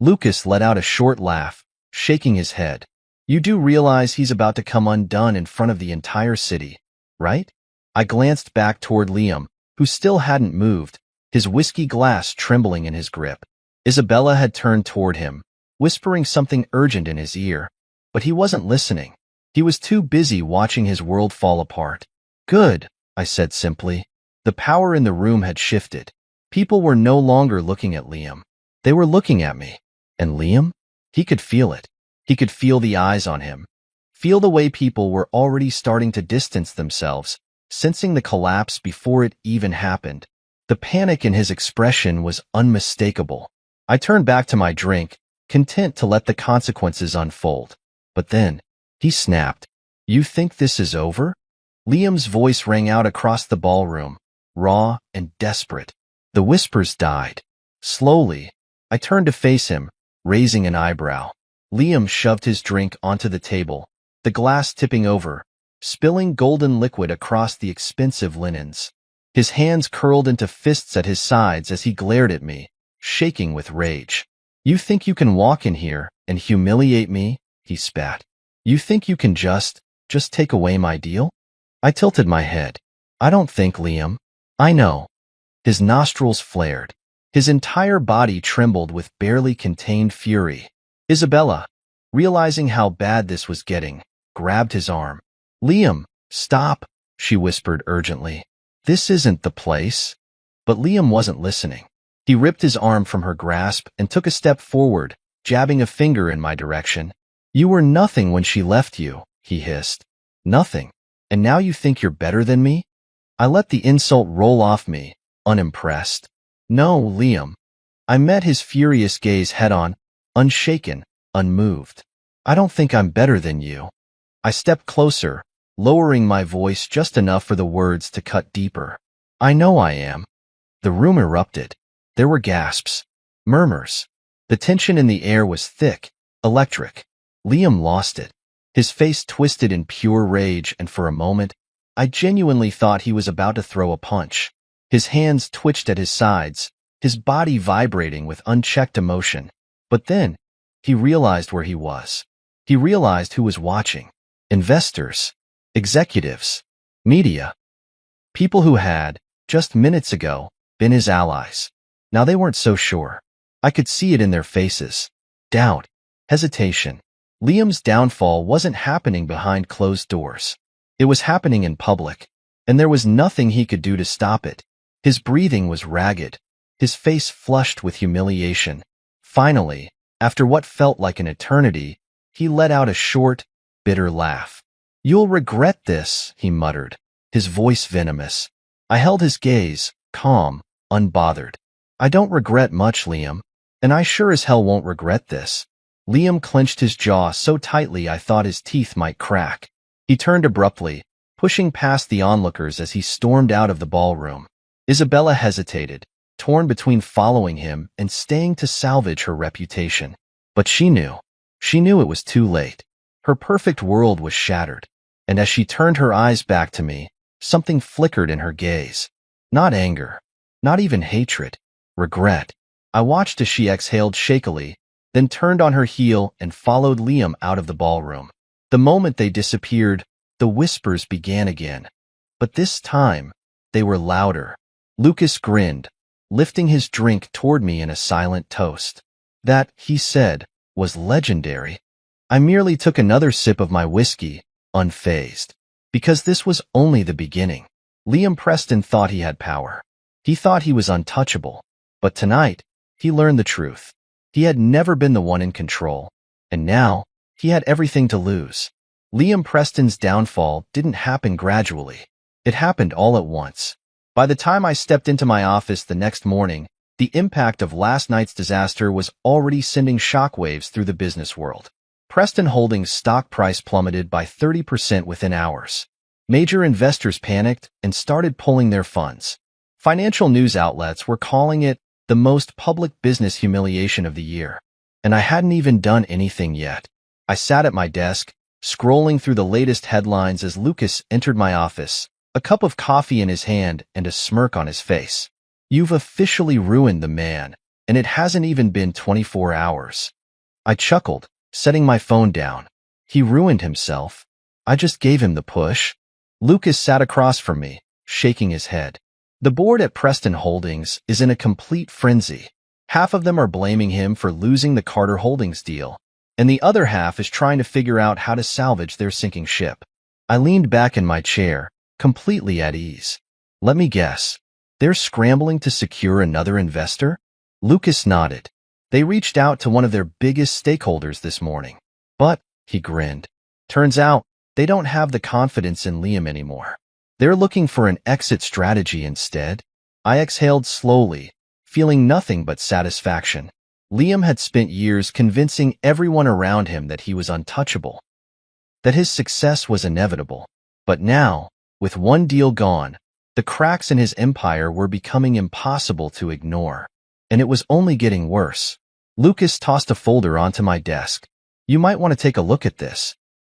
Lucas let out a short laugh, shaking his head. "You do realize he's about to come undone in front of the entire city, right?" I glanced back toward Liam, who still hadn't moved, his whiskey glass trembling in his grip. Isabella had turned toward him, whispering something urgent in his ear, but he wasn't listening. He was too busy watching his world fall apart. "Good," I said simply. The power in the room had shifted. People were no longer looking at Liam. They were looking at me. And Liam? He could feel it. He could feel the eyes on him. Feel the way people were already starting to distance themselves, sensing the collapse before it even happened. The panic in his expression was unmistakable. I turned back to my drink, content to let the consequences unfold. But then, he snapped. "You think this is over?" Liam's voice rang out across the ballroom, raw and desperate. The whispers died. Slowly, I turned to face him, raising an eyebrow. Liam shoved his drink onto the table, the glass tipping over, spilling golden liquid across the expensive linens. His hands curled into fists at his sides as he glared at me, shaking with rage. "You think you can walk in here and humiliate me?" he spat. "You think you can just take away my deal?" I tilted my head. "I don't think, Liam. I know." His nostrils flared. His entire body trembled with barely contained fury. Isabella, realizing how bad this was getting, grabbed his arm. "Liam, stop," she whispered urgently. "This isn't the place." But Liam wasn't listening. He ripped his arm from her grasp and took a step forward, jabbing a finger in my direction. You were nothing when she left you, he hissed. Nothing. And now you think you're better than me? I let the insult roll off me, unimpressed. No, Liam. I met his furious gaze head-on, unshaken, unmoved. I don't think I'm better than you. I stepped closer, lowering my voice just enough for the words to cut deeper. I know I am. The room erupted. There were gasps, murmurs. The tension in the air was thick, electric. Liam lost it. His face twisted in pure rage, and for a moment, I genuinely thought he was about to throw a punch. His hands twitched at his sides, his body vibrating with unchecked emotion. But then, he realized where he was. He realized who was watching. Investors, executives, media. People who had, just minutes ago, been his allies. Now they weren't so sure. I could see it in their faces. Doubt, hesitation. Liam's downfall wasn't happening behind closed doors. It was happening in public, and there was nothing he could do to stop it. His breathing was ragged, his face flushed with humiliation. Finally, after what felt like an eternity, he let out a short, bitter laugh. You'll regret this, he muttered, his voice venomous. I held his gaze, calm, unbothered. I don't regret much, Liam, and I sure as hell won't regret this. Liam clenched his jaw so tightly I thought his teeth might crack. He turned abruptly, pushing past the onlookers as he stormed out of the ballroom. Isabella hesitated, torn between following him and staying to salvage her reputation. But she knew. She knew it was too late. Her perfect world was shattered. And as she turned her eyes back to me, something flickered in her gaze. Not anger. Not even hatred. Regret. I watched as she exhaled shakily, then turned on her heel and followed Liam out of the ballroom. The moment they disappeared, the whispers began again. But this time, they were louder. Lucas grinned, lifting his drink toward me in a silent toast. That, he said, was legendary. I merely took another sip of my whiskey, unfazed. Because this was only the beginning. Liam Preston thought he had power. He thought he was untouchable. But tonight, he learned the truth. He had never been the one in control. And now, he had everything to lose. Liam Preston's downfall didn't happen gradually. It happened all at once. By the time I stepped into my office the next morning, the impact of last night's disaster was already sending shockwaves through the business world. Preston Holdings' stock price plummeted by 30% within hours. Major investors panicked and started pulling their funds. Financial news outlets were calling it the most public business humiliation of the year. And I hadn't even done anything yet. I sat at my desk, scrolling through the latest headlines as Lucas entered my office, a cup of coffee in his hand and a smirk on his face. You've officially ruined the man, and it hasn't even been 24 hours. I chuckled, setting my phone down. He ruined himself. I just gave him the push. Lucas sat across from me, shaking his head. The board at Preston Holdings is in a complete frenzy. Half of them are blaming him for losing the Carter Holdings deal, and the other half is trying to figure out how to salvage their sinking ship. I leaned back in my chair, completely at ease. Let me guess. They're scrambling to secure another investor? Lucas nodded. They reached out to one of their biggest stakeholders this morning. But, he grinned, turns out they don't have the confidence in Liam anymore. They're looking for an exit strategy instead. I exhaled slowly, feeling nothing but satisfaction. Liam had spent years convincing everyone around him that he was untouchable, that his success was inevitable. But now, with one deal gone, the cracks in his empire were becoming impossible to ignore. And it was only getting worse. Lucas tossed a folder onto my desk. You might want to take a look at this.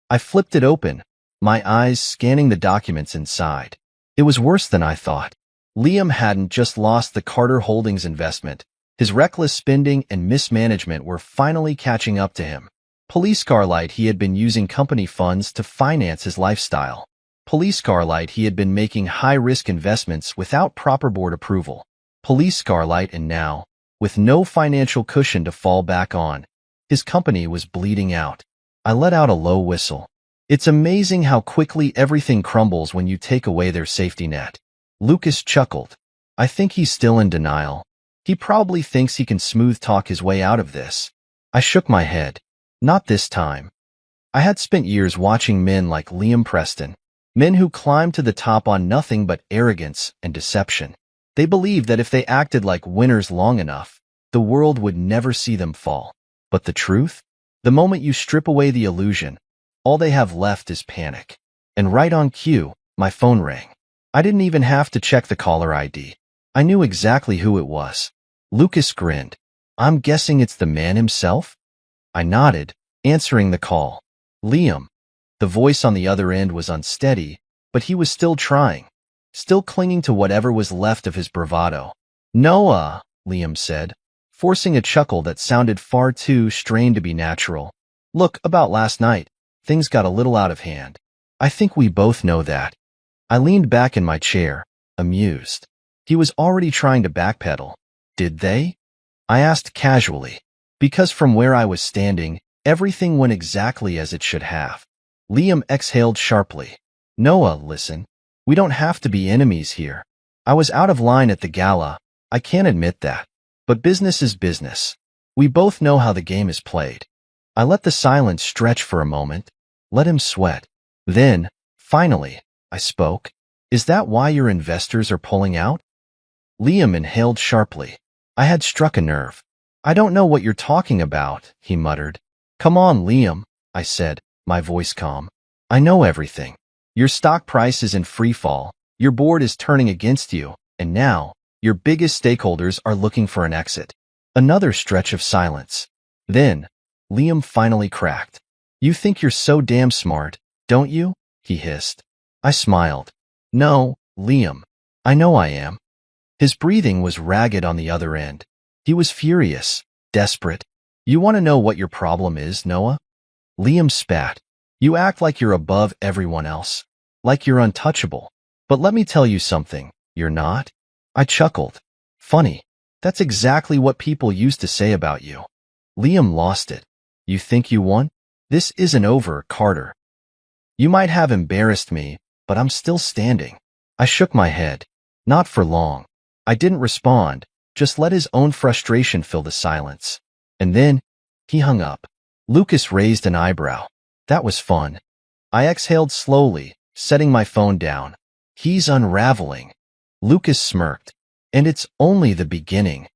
I flipped it open, my eyes scanning the documents inside. It was worse than I thought. Liam hadn't just lost the Carter Holdings investment. His reckless spending and mismanagement were finally catching up to him. Police Starlight, he had been using company funds to finance his lifestyle. Police Starlight, he had been making high-risk investments without proper board approval. Police Starlight, and now, with no financial cushion to fall back on, his company was bleeding out. I let out a low whistle. It's amazing how quickly everything crumbles when you take away their safety net. Lucas chuckled. I think he's still in denial. He probably thinks he can smooth talk his way out of this. I shook my head. Not this time. I had spent years watching men like Liam Preston, men who climbed to the top on nothing but arrogance and deception. They believed that if they acted like winners long enough, the world would never see them fall. But the truth? The moment you strip away the illusion, all they have left is panic. And right on cue, my phone rang. I didn't even have to check the caller ID. I knew exactly who it was. Lucas grinned. I'm guessing it's the man himself? I nodded, answering the call. Liam. The voice on the other end was unsteady, but he was still trying, still clinging to whatever was left of his bravado. Noah, Liam said, forcing a chuckle that sounded far too strained to be natural. Look, about last night, things got a little out of hand. I think we both know that. I leaned back in my chair, amused. He was already trying to backpedal. Did they? I asked casually, because from where I was standing, everything went exactly as it should have. Liam exhaled sharply. Noah, listen. We don't have to be enemies here. I was out of line at the gala. I can't admit that. But business is business. We both know how the game is played. I let the silence stretch for a moment, let him sweat. Then, finally, I spoke. Is that why your investors are pulling out? Liam inhaled sharply. I had struck a nerve. I don't know what you're talking about, he muttered. Come on, Liam, I said, my voice calm. I know everything. Your stock price is in free fall, your board is turning against you, and now, your biggest stakeholders are looking for an exit. Another stretch of silence. Then, Liam finally cracked. You think you're so damn smart, don't you? He hissed. I smiled. No, Liam. I know I am. His breathing was ragged on the other end. He was furious, desperate. You want to know what your problem is, Noah? Liam spat. You act like you're above everyone else, like you're untouchable. But let me tell you something, you're not. I chuckled. Funny. That's exactly what people used to say about you. Liam lost it. You think you won? This isn't over, Carter. You might have embarrassed me, but I'm still standing. I shook my head. Not for long. I didn't respond, just let his own frustration fill the silence. And then, he hung up. Lucas raised an eyebrow. That was fun. I exhaled slowly, setting my phone down. He's unraveling. Lucas smirked. And it's only the beginning.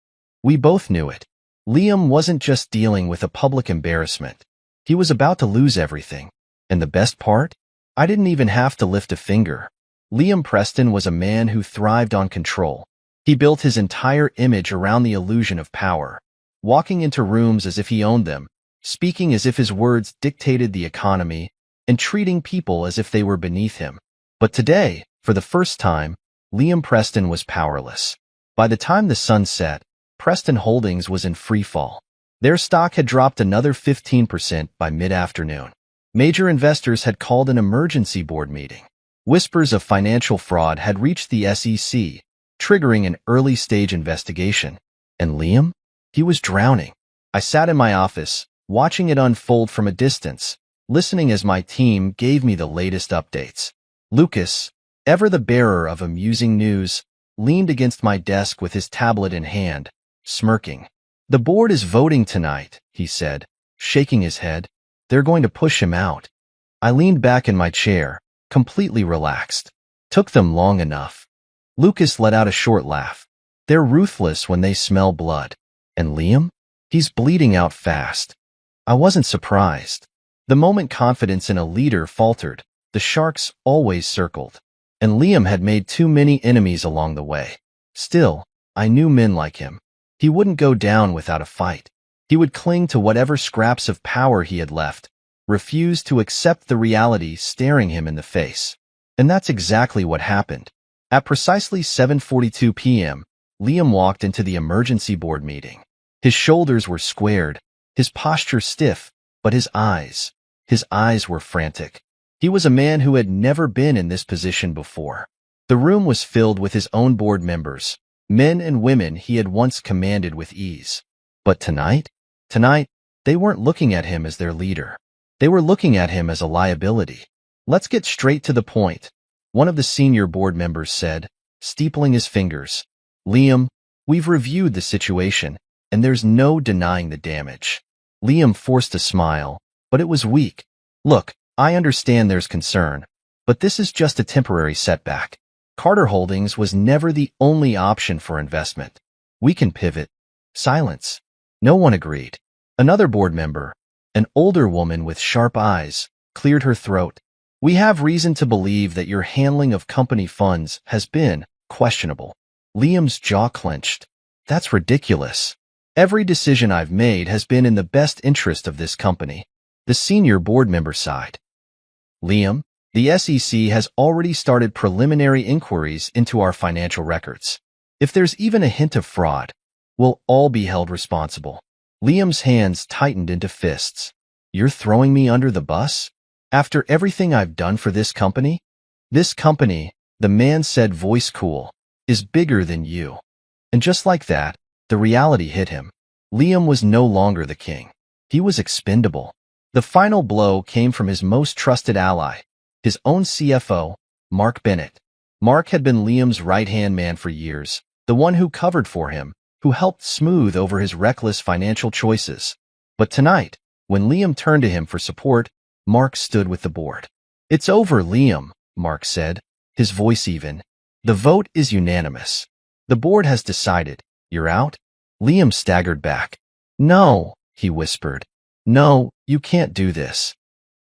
We both knew it. Liam wasn't just dealing with a public embarrassment. He was about to lose everything. And the best part? I didn't even have to lift a finger. Liam Preston was a man who thrived on control. He built his entire image around the illusion of power, walking into rooms as if he owned them, speaking as if his words dictated the economy, and treating people as if they were beneath him. But today, for the first time, Liam Preston was powerless. By the time the sun set, Preston Holdings was in free fall. Their stock had dropped another 15% by mid-afternoon. Major investors had called an emergency board meeting. Whispers of financial fraud had reached the SEC, triggering an early-stage investigation. And Liam? He was drowning. I sat in my office, watching it unfold from a distance, listening as my team gave me the latest updates. Lucas, ever the bearer of amusing news, leaned against my desk with his tablet in hand, smirking. The board is voting tonight, he said, shaking his head. They're going to push him out. I leaned back in my chair, completely relaxed. Took them long enough. Lucas let out a short laugh. They're ruthless when they smell blood. And Liam? He's bleeding out fast. I wasn't surprised. The moment confidence in a leader faltered, the sharks always circled. And Liam had made too many enemies along the way. Still, I knew men like him. He wouldn't go down without a fight. He would cling to whatever scraps of power he had left, refuse to accept the reality staring him in the face. And that's exactly what happened. At precisely 7:42 p.m., Liam walked into the emergency board meeting. His shoulders were squared, his posture stiff, but his eyes were frantic. He was a man who had never been in this position before. The room was filled with his own board members, men and women he had once commanded with ease. But tonight, they weren't looking at him as their leader. They were looking at him as a liability. Let's get straight to the point, one of the senior board members said, steepling his fingers. Liam, We've reviewed the situation, and there's no denying the damage. Liam forced a smile, but it was weak. Look, I understand there's concern, but this is just a temporary setback. Carter Holdings was never the only option for investment. We can pivot. Silence. No one agreed. Another board member, an older woman with sharp eyes, cleared her throat. We have reason to believe that your handling of company funds has been questionable. Liam's jaw clenched. That's ridiculous. Every decision I've made has been in the best interest of this company. The senior board member sighed. Liam, the SEC has already started preliminary inquiries into our financial records. If there's even a hint of fraud, we'll all be held responsible. Liam's hands tightened into fists. You're throwing me under the bus? After everything I've done for this company? This company, the man said, voice cool, is bigger than you. And just like that, the reality hit him. Liam was no longer the king. He was expendable. The final blow came from his most trusted ally, his own CFO, Mark Bennett. Mark had been Liam's right-hand man for years, the one who covered for him, who helped smooth over his reckless financial choices. But tonight, when Liam turned to him for support, Mark stood with the board. It's over, Liam, Mark said, his voice even. The vote is unanimous. The board has decided. You're out? Liam staggered back. No, he whispered. No, you can't do this.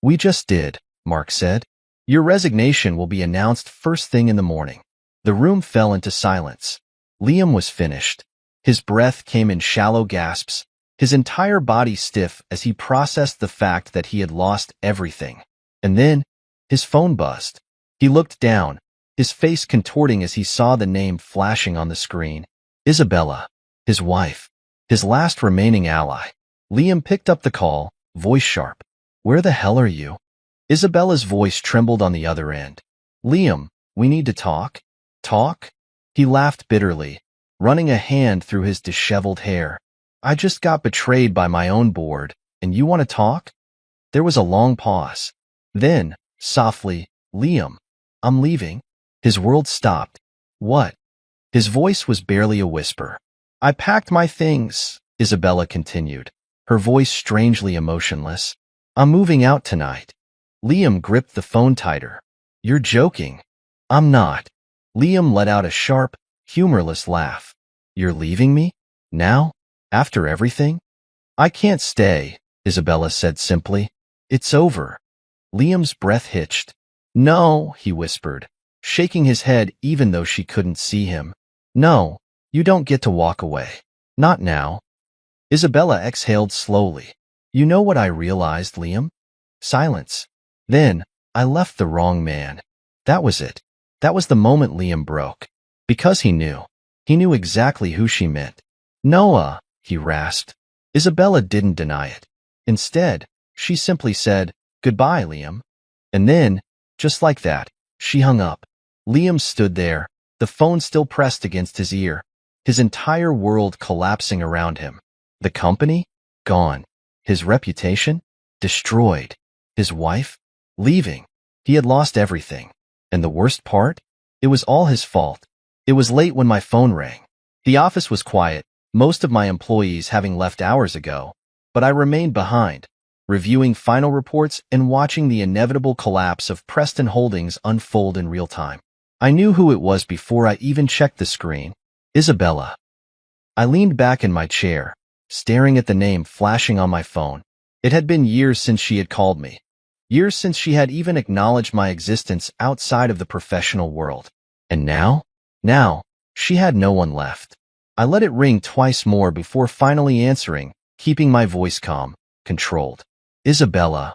We just did, Mark said. Your resignation will be announced first thing in the morning. The room fell into silence. Liam was finished. His breath came in shallow gasps, his entire body stiff as he processed the fact that he had lost everything. And then, his phone buzzed. He looked down, his face contorting as he saw the name flashing on the screen. Isabella, his wife, his last remaining ally. Liam picked up the call, voice sharp. Where the hell are you? Isabella's voice trembled on the other end. Liam, we need to talk. Talk? He laughed bitterly, running a hand through his disheveled hair. I just got betrayed by my own board, and you want to talk? There was a long pause. Then, softly, Liam, I'm leaving. His world stopped. What? His voice was barely a whisper. I packed my things, Isabella continued, her voice strangely emotionless. I'm moving out tonight. Liam gripped the phone tighter. You're joking. I'm not. Liam let out a sharp, humorless laugh. You're leaving me? Now? After everything? I can't stay, Isabella said simply. It's over. Liam's breath hitched. No, he whispered, shaking his head even though she couldn't see him. No, you don't get to walk away. Not now. Isabella exhaled slowly. You know what I realized, Liam? Silence. Then, I left the wrong man. That was it. That was the moment Liam broke. Because he knew. He knew exactly who she meant. Noah, he rasped. Isabella didn't deny it. Instead, she simply said, Goodbye, Liam. And then, just like that, she hung up. Liam stood there, the phone still pressed against his ear, his entire world collapsing around him. The company? Gone. His reputation? Destroyed. His wife? Leaving. He had lost everything. And the worst part? It was all his fault. It was late when my phone rang. The office was quiet, most of my employees having left hours ago, but I remained behind, reviewing final reports and watching the inevitable collapse of Preston Holdings unfold in real time. I knew who it was before I even checked the screen. Isabella. I leaned back in my chair, staring at the name flashing on my phone. It had been years since she had called me. Years since she had even acknowledged my existence outside of the professional world. And now? Now, she had no one left. I let it ring twice more before finally answering, keeping my voice calm, controlled. Isabella.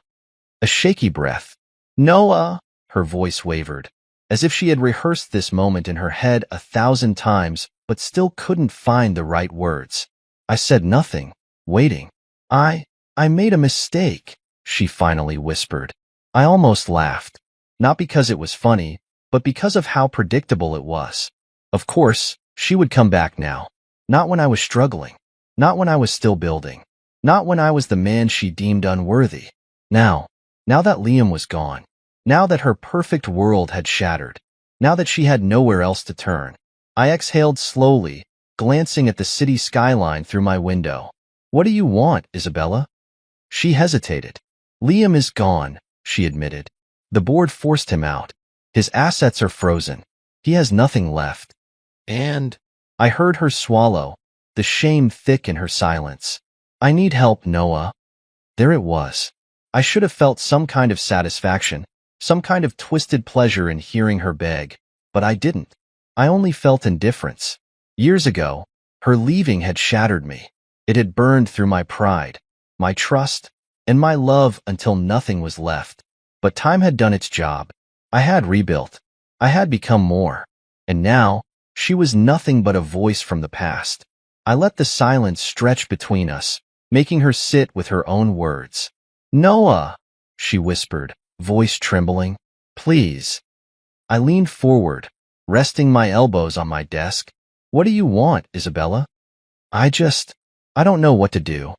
A shaky breath. Noah. Her voice wavered, as if she had rehearsed this moment in her head 1,000 times, but still couldn't find the right words. I said nothing, waiting. I made a mistake, she finally whispered. I almost laughed. Not because it was funny, but because of how predictable it was. Of course, she would come back now. Not when I was struggling. Not when I was still building. Not when I was the man she deemed unworthy. Now that Liam was gone. Now that her perfect world had shattered. Now that she had nowhere else to turn. I exhaled slowly, glancing at the city skyline through my window. What do you want, Isabella? She hesitated. Liam is gone, she admitted. The board forced him out. His assets are frozen. He has nothing left. And I heard her swallow, the shame thick in her silence. I need help, Noah. There it was. I should have felt some kind of satisfaction, some kind of twisted pleasure in hearing her beg, but I didn't. I only felt indifference. Years ago, her leaving had shattered me. It had burned through my pride, my trust, and my love until nothing was left. But time had done its job. I had rebuilt. I had become more. And now, she was nothing but a voice from the past. I let the silence stretch between us, making her sit with her own words. Noah, she whispered, voice trembling. Please. I leaned forward, resting my elbows on my desk. What do you want, Isabella? I don't know what to do.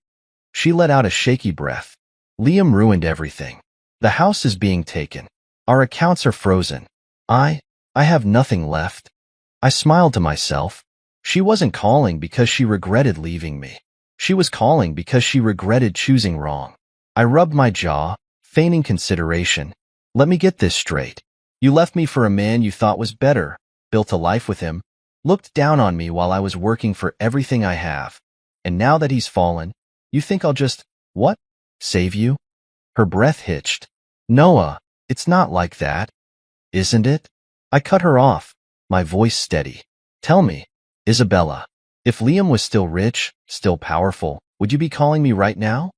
She let out a shaky breath. Liam ruined everything. The house is being taken. Our accounts are frozen. I have nothing left. I smiled to myself. She wasn't calling because she regretted leaving me. She was calling because she regretted choosing wrong. I rubbed my jaw, feigning consideration. Let me get this straight. You left me for a man you thought was better, built a life with him, looked down on me while I was working for everything I have. And now that he's fallen, you think I'll just, what? Save you? Her breath hitched. Noah, it's not like that. Isn't it? I cut her off, my voice steady. Tell me, Isabella, if Liam was still rich, still powerful, would you be calling me right now?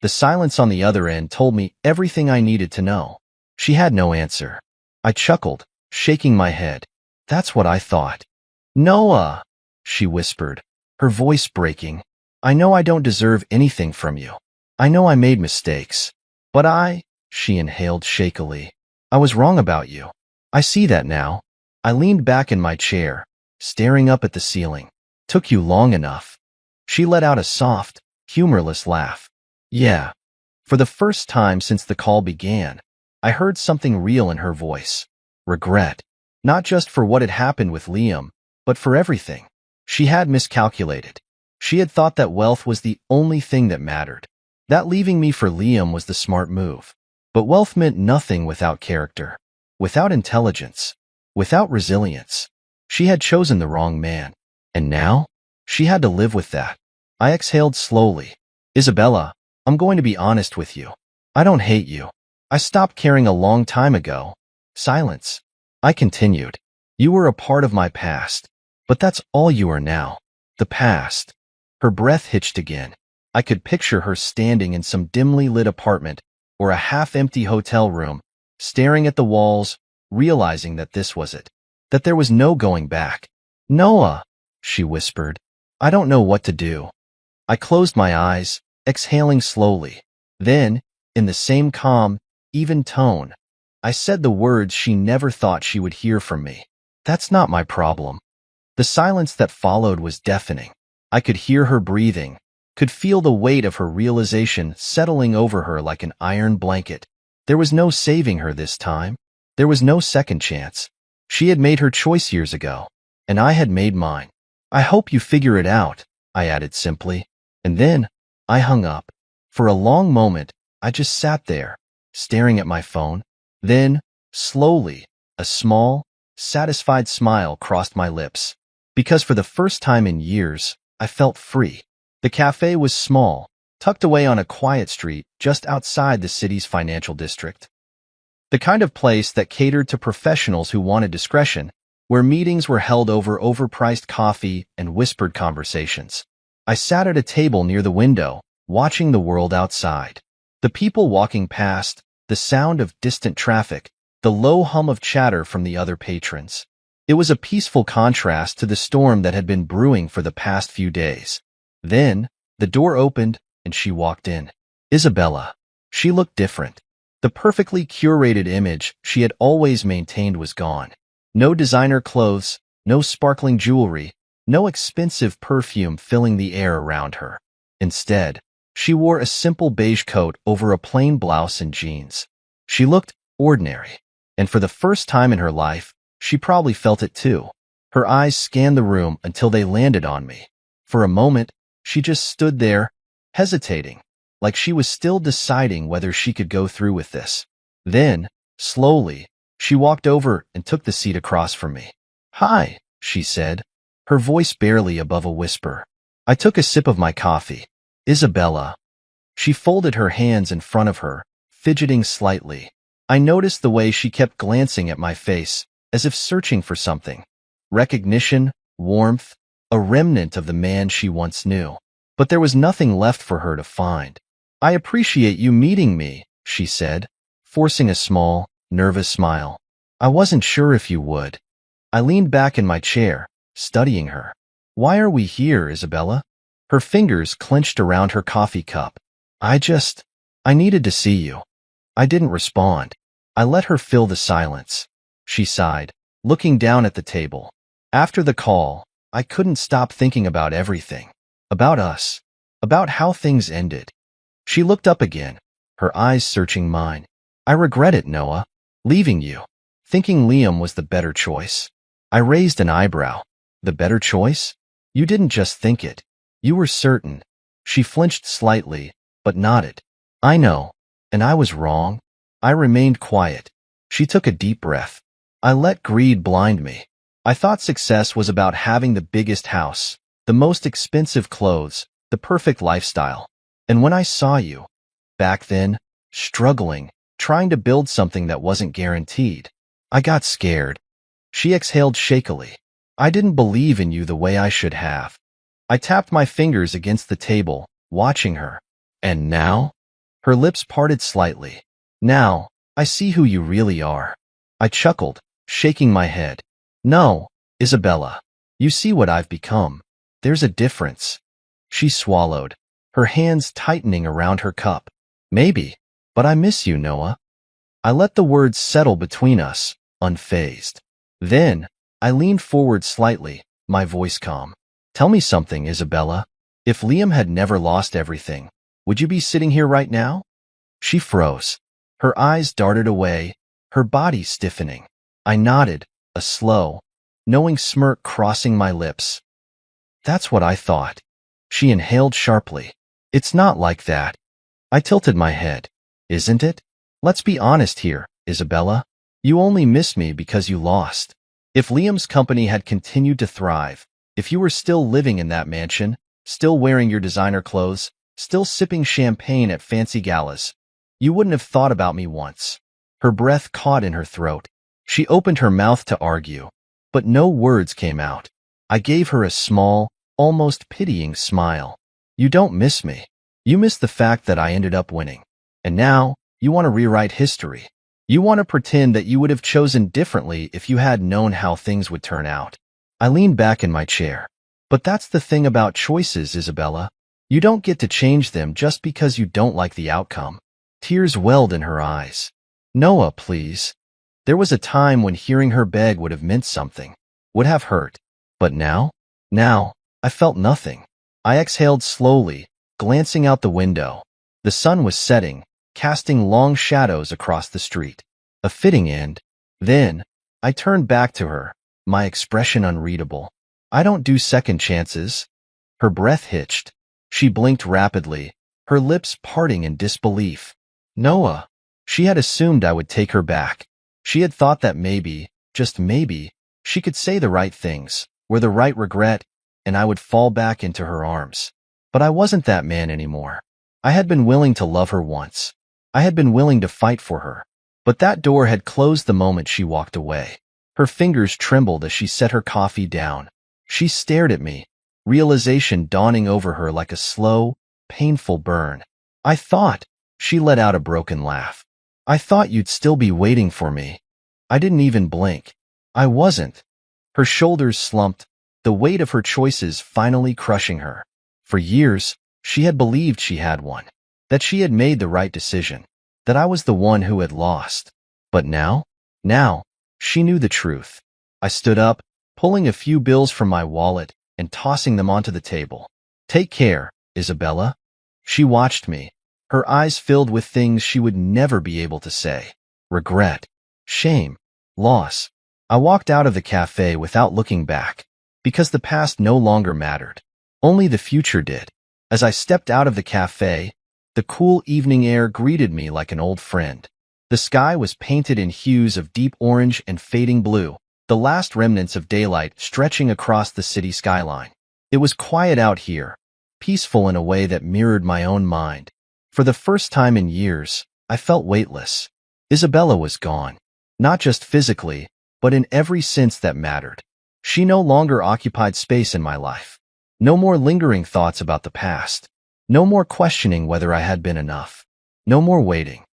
The silence on the other end told me everything I needed to know. She had no answer. I chuckled, shaking my head. That's what I thought. Noah, she whispered, her voice breaking. I know I don't deserve anything from you. I know I made mistakes. But she inhaled shakily. I was wrong about you. I see that now. I leaned back in my chair, staring up at the ceiling. Took you long enough. She let out a soft, humorless laugh. Yeah. For the first time since the call began, I heard something real in her voice. Regret. Not just for what had happened with Liam, but for everything. She had miscalculated. She had thought that wealth was the only thing that mattered. That leaving me for Liam was the smart move. But wealth meant nothing without character, without intelligence, without resilience. She had chosen the wrong man. And now, she had to live with that. I exhaled slowly. Isabella, I'm going to be honest with you. I don't hate you. I stopped caring a long time ago. Silence. I continued. You were a part of my past. But that's all you are now. The past. Her breath hitched again. I could picture her standing in some dimly lit apartment or a half-empty hotel room, staring at the walls, realizing that this was it, that there was no going back. Noah, she whispered, I don't know what to do. I closed my eyes, exhaling slowly. Then, in the same calm, even tone, I said the words she never thought she would hear from me. That's not my problem. The silence that followed was deafening. I could hear her breathing, could feel the weight of her realization settling over her like an iron blanket. There was no saving her this time. There was no second chance. She had made her choice years ago, and I had made mine. I hope you figure it out, I added simply. And then, I hung up. For a long moment, I just sat there, staring at my phone. Then, slowly, a small, satisfied smile crossed my lips. Because for the first time in years, I felt free. The cafe was small, tucked away on a quiet street just outside the city's financial district. The kind of place that catered to professionals who wanted discretion, where meetings were held over overpriced coffee and whispered conversations. I sat at a table near the window, watching the world outside. The people walking past, the sound of distant traffic, the low hum of chatter from the other patrons. It was a peaceful contrast to the storm that had been brewing for the past few days. Then, the door opened, and she walked in. Isabella. She looked different. The perfectly curated image she had always maintained was gone. No designer clothes, no sparkling jewelry, no expensive perfume filling the air around her. Instead, she wore a simple beige coat over a plain blouse and jeans. She looked ordinary, and for the first time in her life, she probably felt it too. Her eyes scanned the room until they landed on me. For a moment, she just stood there, hesitating, like she was still deciding whether she could go through with this. Then, slowly, she walked over and took the seat across from me. "Hi," she said, her voice barely above a whisper. I took a sip of my coffee. "Isabella." She folded her hands in front of her, fidgeting slightly. I noticed the way she kept glancing at my face, as if searching for something. Recognition, warmth, a remnant of the man she once knew. But there was nothing left for her to find. "I appreciate you meeting me," she said, forcing a small, nervous smile. "I wasn't sure if you would." I leaned back in my chair, studying her. "Why are we here, Isabella?" Her fingers clenched around her coffee cup. I needed to see you." I didn't respond. I let her fill the silence. She sighed, looking down at the table. After the call, I couldn't stop thinking about everything. About us. About how things ended. She looked up again, her eyes searching mine. "I regret it, Noah. Leaving you. Thinking Liam was the better choice." I raised an eyebrow. "The better choice? You didn't just think it. You were certain." She flinched slightly, but nodded. "I know. And I was wrong." I remained quiet. She took a deep breath. "I let greed blind me. I thought success was about having the biggest house, the most expensive clothes, the perfect lifestyle. And when I saw you, back then, struggling, trying to build something that wasn't guaranteed, I got scared." She exhaled shakily. "I didn't believe in you the way I should have." I tapped my fingers against the table, watching her. "And now?" Her lips parted slightly. "Now, I see who you really are." I chuckled, shaking my head. "No, Isabella. You see what I've become. There's a difference." She swallowed, her hands tightening around her cup. "Maybe, but I miss you, Noah." I let the words settle between us, unfazed. Then, I leaned forward slightly, my voice calm. "Tell me something, Isabella. If Liam had never lost everything, would you be sitting here right now?" She froze. Her eyes darted away, her body stiffening. I nodded, a slow, knowing smirk crossing my lips. "That's what I thought." She inhaled sharply. "It's not like that." I tilted my head. "Isn't it? Let's be honest here, Isabella. You only miss me because you lost. If Liam's company had continued to thrive, if you were still living in that mansion, still wearing your designer clothes, still sipping champagne at fancy galas, you wouldn't have thought about me once." Her breath caught in her throat. She opened her mouth to argue, but no words came out. I gave her a small, almost pitying smile. "You don't miss me. You miss the fact that I ended up winning. And now, you want to rewrite history. You want to pretend that you would have chosen differently if you had known how things would turn out." I leaned back in my chair. "But that's the thing about choices, Isabella. You don't get to change them just because you don't like the outcome." Tears welled in her eyes. "Noah, please." There was a time when hearing her beg would have meant something, would have hurt. But now? Now, I felt nothing. I exhaled slowly, glancing out the window. The sun was setting, casting long shadows across the street. A fitting end. Then, I turned back to her, my expression unreadable. "I don't do second chances." Her breath hitched. She blinked rapidly, her lips parting in disbelief. "Noah." She had assumed I would take her back. She had thought that maybe, just maybe, she could say the right things, or the right regret, and I would fall back into her arms. But I wasn't that man anymore. I had been willing to love her once. I had been willing to fight for her. But that door had closed the moment she walked away. Her fingers trembled as she set her coffee down. She stared at me, realization dawning over her like a slow, painful burn. "I thought," she let out a broken laugh. "I thought you'd still be waiting for me." I didn't even blink. I wasn't. Her shoulders slumped, the weight of her choices finally crushing her. For years, she had believed she had won, that she had made the right decision, that I was the one who had lost. But now, she knew the truth. I stood up, pulling a few bills from my wallet and tossing them onto the table. "Take care, Isabella." She watched me, her eyes filled with things she would never be able to say. Regret, shame, loss. I walked out of the cafe without looking back, because the past no longer mattered. Only the future did. As I stepped out of the cafe, the cool evening air greeted me like an old friend. The sky was painted in hues of deep orange and fading blue, the last remnants of daylight stretching across the city skyline. It was quiet out here, peaceful in a way that mirrored my own mind. For the first time in years, I felt weightless. Isabella was gone, not just physically, but in every sense that mattered. She no longer occupied space in my life. No more lingering thoughts about the past. No more questioning whether I had been enough. No more waiting.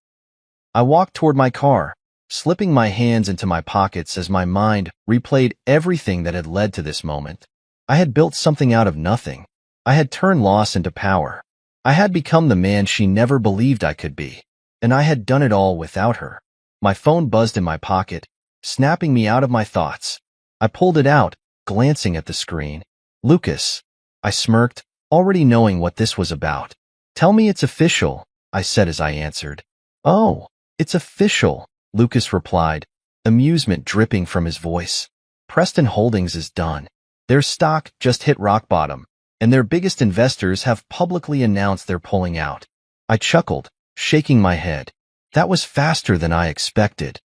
I walked toward my car, slipping my hands into my pockets as my mind replayed everything that had led to this moment. I had built something out of nothing. I had turned loss into power. I had become the man she never believed I could be. And I had done it all without her. My phone buzzed in my pocket, snapping me out of my thoughts. I pulled it out, glancing at the screen. Lucas. I smirked, already knowing what this was about. Tell me it's official, I said as I answered. Oh, it's official, Lucas replied, amusement dripping from his voice. Preston Holdings is done. Their stock just hit rock bottom, and their biggest investors have publicly announced they're pulling out. I chuckled, shaking my head. That was faster than I expected.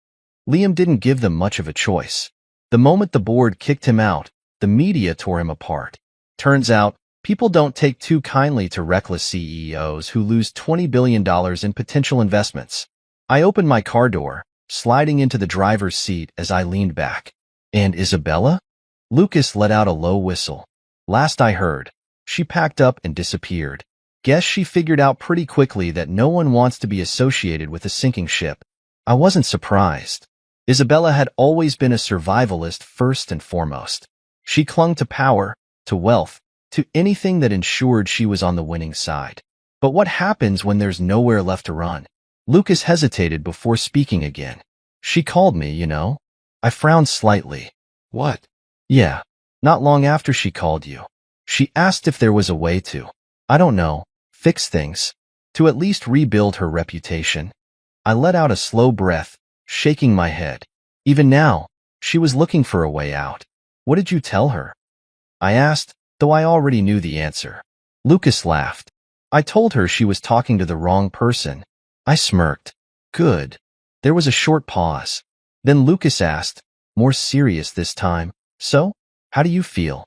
Liam didn't give them much of a choice. The moment the board kicked him out, the media tore him apart. Turns out, people don't take too kindly to reckless CEOs who lose $20 billion in potential investments. I opened my car door, sliding into the driver's seat as I leaned back. And Isabella? Lucas let out a low whistle. Last I heard, she packed up and disappeared. Guess she figured out pretty quickly that no one wants to be associated with a sinking ship. I wasn't surprised. Isabella had always been a survivalist first and foremost. She clung to power, to wealth, to anything that ensured she was on the winning side. But what happens when there's nowhere left to run? Lucas hesitated before speaking again. She called me, you know. I frowned slightly. What? Yeah, not long after she called you. She asked if there was a way to, I don't know, fix things, to at least rebuild her reputation. I let out a slow breath, shaking my head. Even now, she was looking for a way out. What did you tell her? I asked, though I already knew the answer. Lucas laughed. I told her she was talking to the wrong person. I smirked. Good. There was a short pause. Then Lucas asked, more serious this time, so, how do you feel?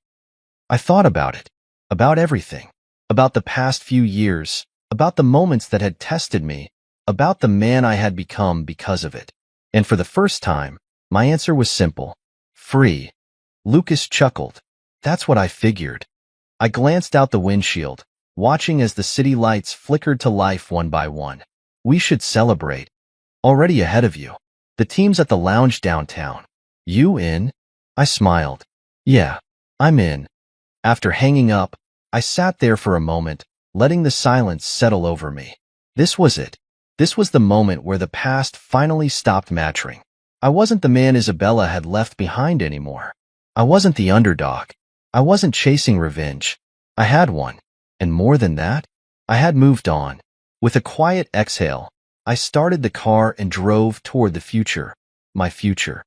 I thought about it. About everything. About the past few years. About the moments that had tested me. About the man I had become because of it. And for the first time, my answer was simple. Free. Lucas chuckled. That's what I figured. I glanced out the windshield, watching as the city lights flickered to life one by one. We should celebrate. Already ahead of you. The team's at the lounge downtown. You in? I smiled. Yeah, I'm in. After hanging up, I sat there for a moment, letting the silence settle over me. This was it. This was the moment where the past finally stopped mattering. I wasn't the man Isabella had left behind anymore. I wasn't the underdog. I wasn't chasing revenge. I had one. And more than that, I had moved on. With a quiet exhale, I started the car and drove toward the future. My future.